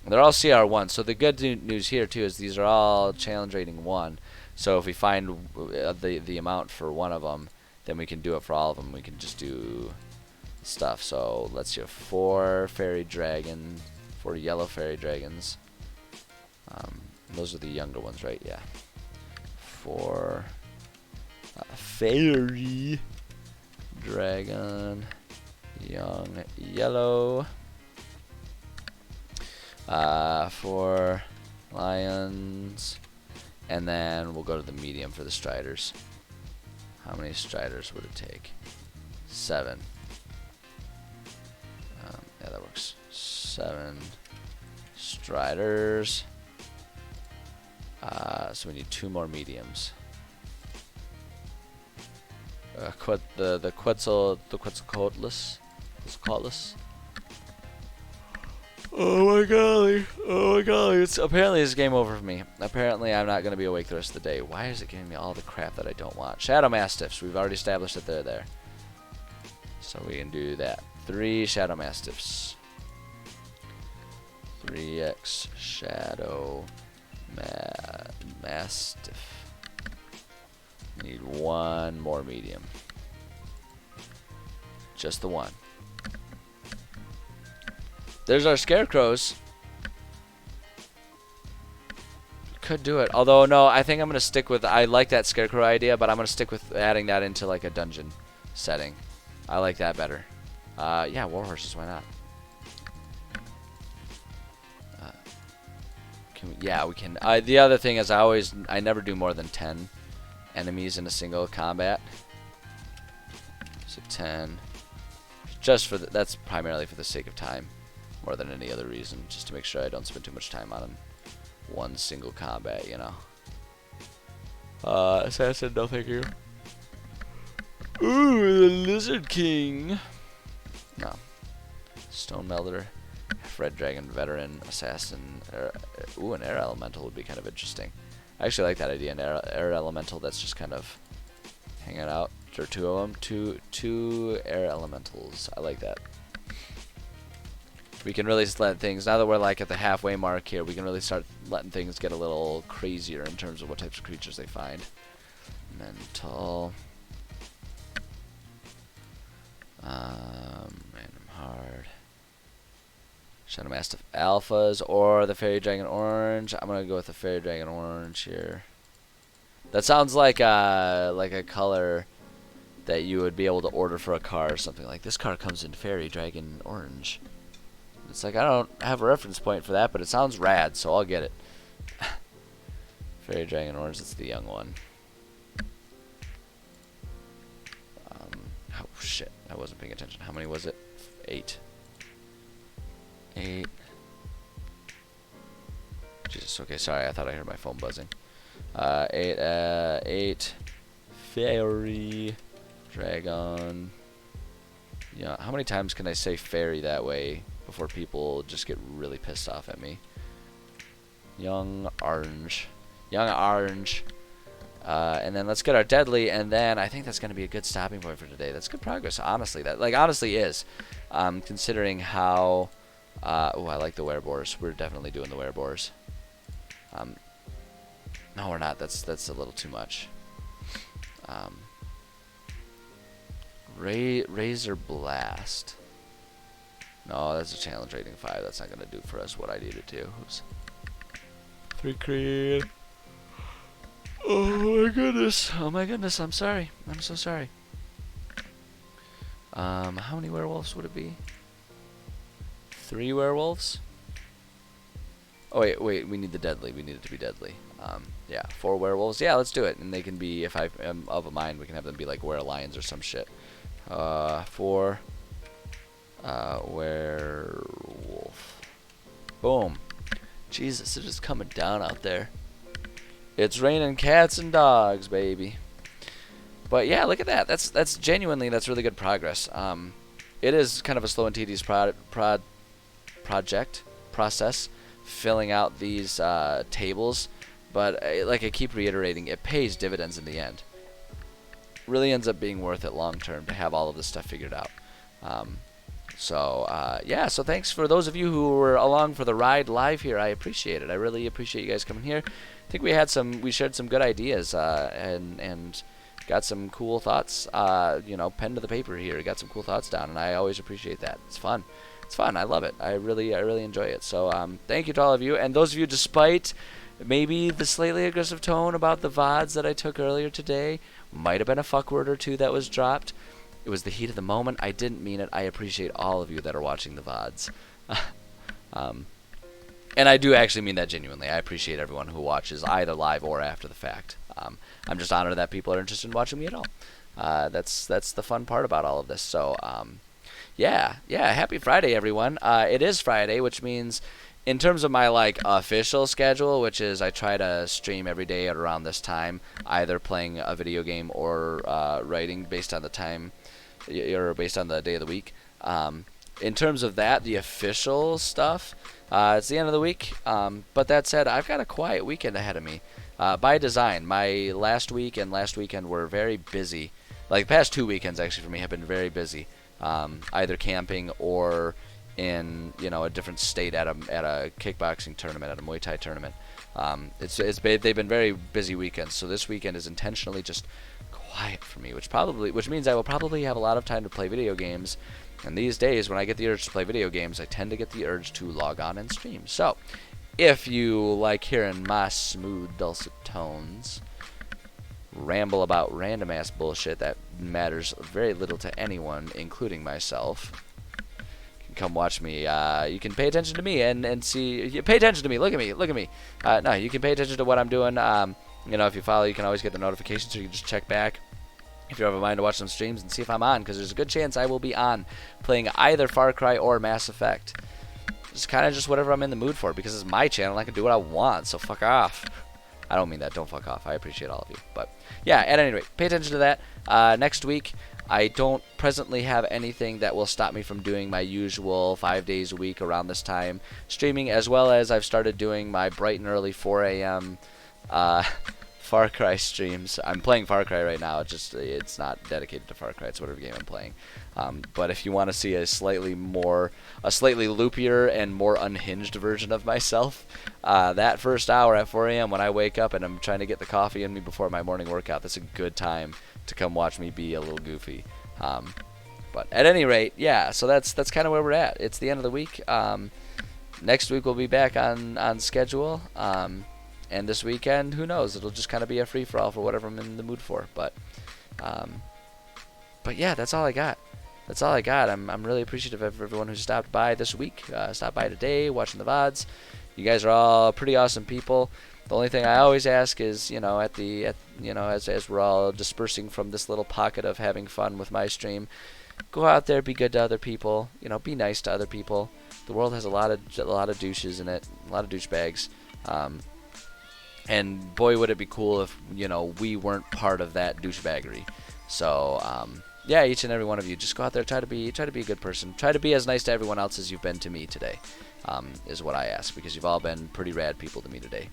They're all CR1. So the good news here too is these are all challenge rating 1. So if we find the amount for one of them, then we can do it for all of them. We can just do stuff. So let's see, 4 yellow fairy dragons. Those are the younger ones, right? Yeah. 4 fairy dragon, young yellow. 4 lions, and then we'll go to the medium for the striders. How many striders would it take? 7. Yeah, that works. 7 striders. So we need 2 more mediums. The Quetzalcoatlus. Oh my golly. It's apparently it's game over for me. Apparently I'm not gonna be awake the rest of the day. Why is it giving me all the crap that I don't want? Shadow Mastiffs. We've already established that they're there. So we can do that. 3 Shadow Mastiffs. 3x Shadow Mastiff. Need 1 more medium. Just the 1. There's our scarecrows. Could do it. Although, no, I think I'm going to stick with... I like that scarecrow idea, but I'm going to stick with adding that into, like, a dungeon setting. I like that better. Yeah, war horses, why not? Yeah, we can. The other thing is I never do more than 10 enemies in a single combat. So 10. Just for that's primarily for the sake of time, more than any other reason. Just to make sure I don't spend too much time on one single combat, you know. Assassin, no thank you. Ooh, the Lizard King. No. Stone Melter. Red Dragon Veteran Assassin. Ooh, an Air Elemental would be kind of interesting. I actually like that idea. An Air Elemental that's just kind of hanging out. Or 2 of them. Two Air Elementals. I like that. We can really just let things, now that we're like at the halfway mark here, we can really start letting things get a little crazier in terms of what types of creatures they find. Mental. Random hard. Shadow Mastiff Alphas or the Fairy Dragon Orange. I'm gonna go with the Fairy Dragon Orange here. That sounds like a color that you would be able to order for a car or something. Like, this car comes in Fairy Dragon Orange. It's like, I don't have a reference point for that, but it sounds rad, so I'll get it. Fairy Dragon Orange, that's the young one. Oh shit, I wasn't paying attention. How many was it? 8. 8. Jesus, okay, sorry, I thought I heard my phone buzzing. 8 Fairy Dragon. Yeah, how many times can I say fairy that way before people just get really pissed off at me? Young Orange. Young Orange. And then let's get our deadly, and then I think that's going to be a good stopping point for today. That's good progress, honestly. That honestly is, considering how. Oh, I like the werebores. We're definitely doing the werebores. No, we're not. That's a little too much. Razor Blast. No, that's a challenge rating 5. That's not going to do for us what I needed to. Oops. 3 creed. Oh my goodness. Oh my goodness. I'm sorry. I'm so sorry. How many werewolves would it be? 3 werewolves? Oh wait, we need the deadly. We need it to be deadly. Yeah, 4 werewolves. Yeah, let's do it. And they can be, if I am of a mind, we can have them be like were-lions or some shit. 4 werewolf. Boom. Jesus, it is coming down out there. It's raining cats and dogs, baby. But yeah, look at that. That's genuinely, that's really good progress. It is kind of a slow and tedious process filling out these tables, but like I keep reiterating, it pays dividends in the end. Really ends up being worth it long term to have all of this stuff figured out. So yeah, so thanks for those of you who were along for the ride live here. I appreciate it. I really appreciate you guys coming here. I think we shared some good ideas and got some cool thoughts. Pen to the paper here. Got some cool thoughts down, and I always appreciate that. It's fun. It's fun. I love it. I really enjoy it. So thank you to all of you, and those of you, despite maybe the slightly aggressive tone about the VODs that I took earlier today, might have been a fuck word or two that was dropped. It was the heat of the moment. I didn't mean it. I appreciate all of you that are watching the VODs. And I do actually mean that genuinely. I appreciate everyone who watches either live or after the fact. I'm just honored that people are interested in watching me at all. That's the fun part about all of this. So, yeah, happy Friday, everyone. It is Friday, which means in terms of my official schedule, which is I try to stream every day at around this time, either playing a video game or writing based on the time or based on the day of the week. In terms of that, the official stuff, it's the end of the week. But that said, I've got a quiet weekend ahead of me. By design, my last week and last weekend were very busy. The past 2 weekends actually for me have been very busy. Either camping or in a different state at a kickboxing tournament, at a Muay Thai tournament. They've been very busy weekends. So this weekend is intentionally just quiet for me, which means I will probably have a lot of time to play video games. And these days, when I get the urge to play video games, I tend to get the urge to log on and stream. So, if you like hearing my smooth, dulcet tones ramble about random ass bullshit that matters very little to anyone, including myself, you can come watch me. You can pay attention to me and see. You pay attention to me. Look at me. No, you can pay attention to what I'm doing. If you follow, you can always get the notifications, so you can just check back if you have a mind to watch some streams and see if I'm on, because there's a good chance I will be on playing either Far Cry or Mass Effect. It's kind of just whatever I'm in the mood for, because it's my channel. I can do what I want, so fuck off. I don't mean that. Don't fuck off. I appreciate all of you. But yeah, at any rate, pay attention to that. Next week, I don't presently have anything that will stop me from doing my usual 5 days a week around this time streaming, as well as I've started doing my bright and early 4 a.m. Far Cry streams. I'm playing Far Cry right now. It's not dedicated to Far Cry. It's whatever game I'm playing. But if you want to see a slightly loopier and more unhinged version of myself, that first hour at 4 a.m. when I wake up and I'm trying to get the coffee in me before my morning workout, that's a good time to come watch me be a little goofy. But at any rate, yeah. So that's kind of where we're at. It's the end of the week. Next week we'll be back on schedule. And this weekend, who knows? It'll just kind of be a free-for-all for whatever I'm in the mood for. But yeah, that's all I got. I'm really appreciative of everyone who stopped by this week, stopped by today, watching the VODs. You guys are all pretty awesome people. The only thing I always ask is, as we're all dispersing from this little pocket of having fun with my stream, go out there, be good to other people. Be nice to other people. The world has a lot of douches in it, a lot of douchebags. And boy, would it be cool if, we weren't part of that douchebaggery. So, yeah, each and every one of you, just go out there, try to be a good person. Try to be as nice to everyone else as you've been to me today, is what I ask, because you've all been pretty rad people to me today.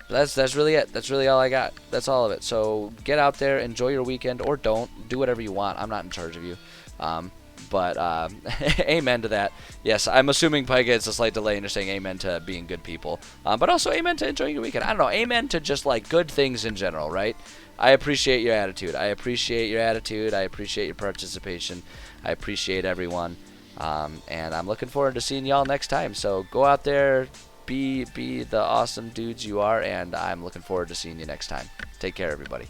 That's really it. That's really all I got. That's all of it. So get out there, enjoy your weekend, or don't. Do whatever you want. I'm not in charge of you. But amen to that. Yes, I'm assuming Pike gets a slight delay and you're saying amen to being good people. But also amen to enjoying your weekend. I don't know, amen to just good things in general, right? I appreciate your attitude. I appreciate your participation. I appreciate everyone. And I'm looking forward to seeing y'all next time. So go out there, be the awesome dudes you are, and I'm looking forward to seeing you next time. Take care, everybody.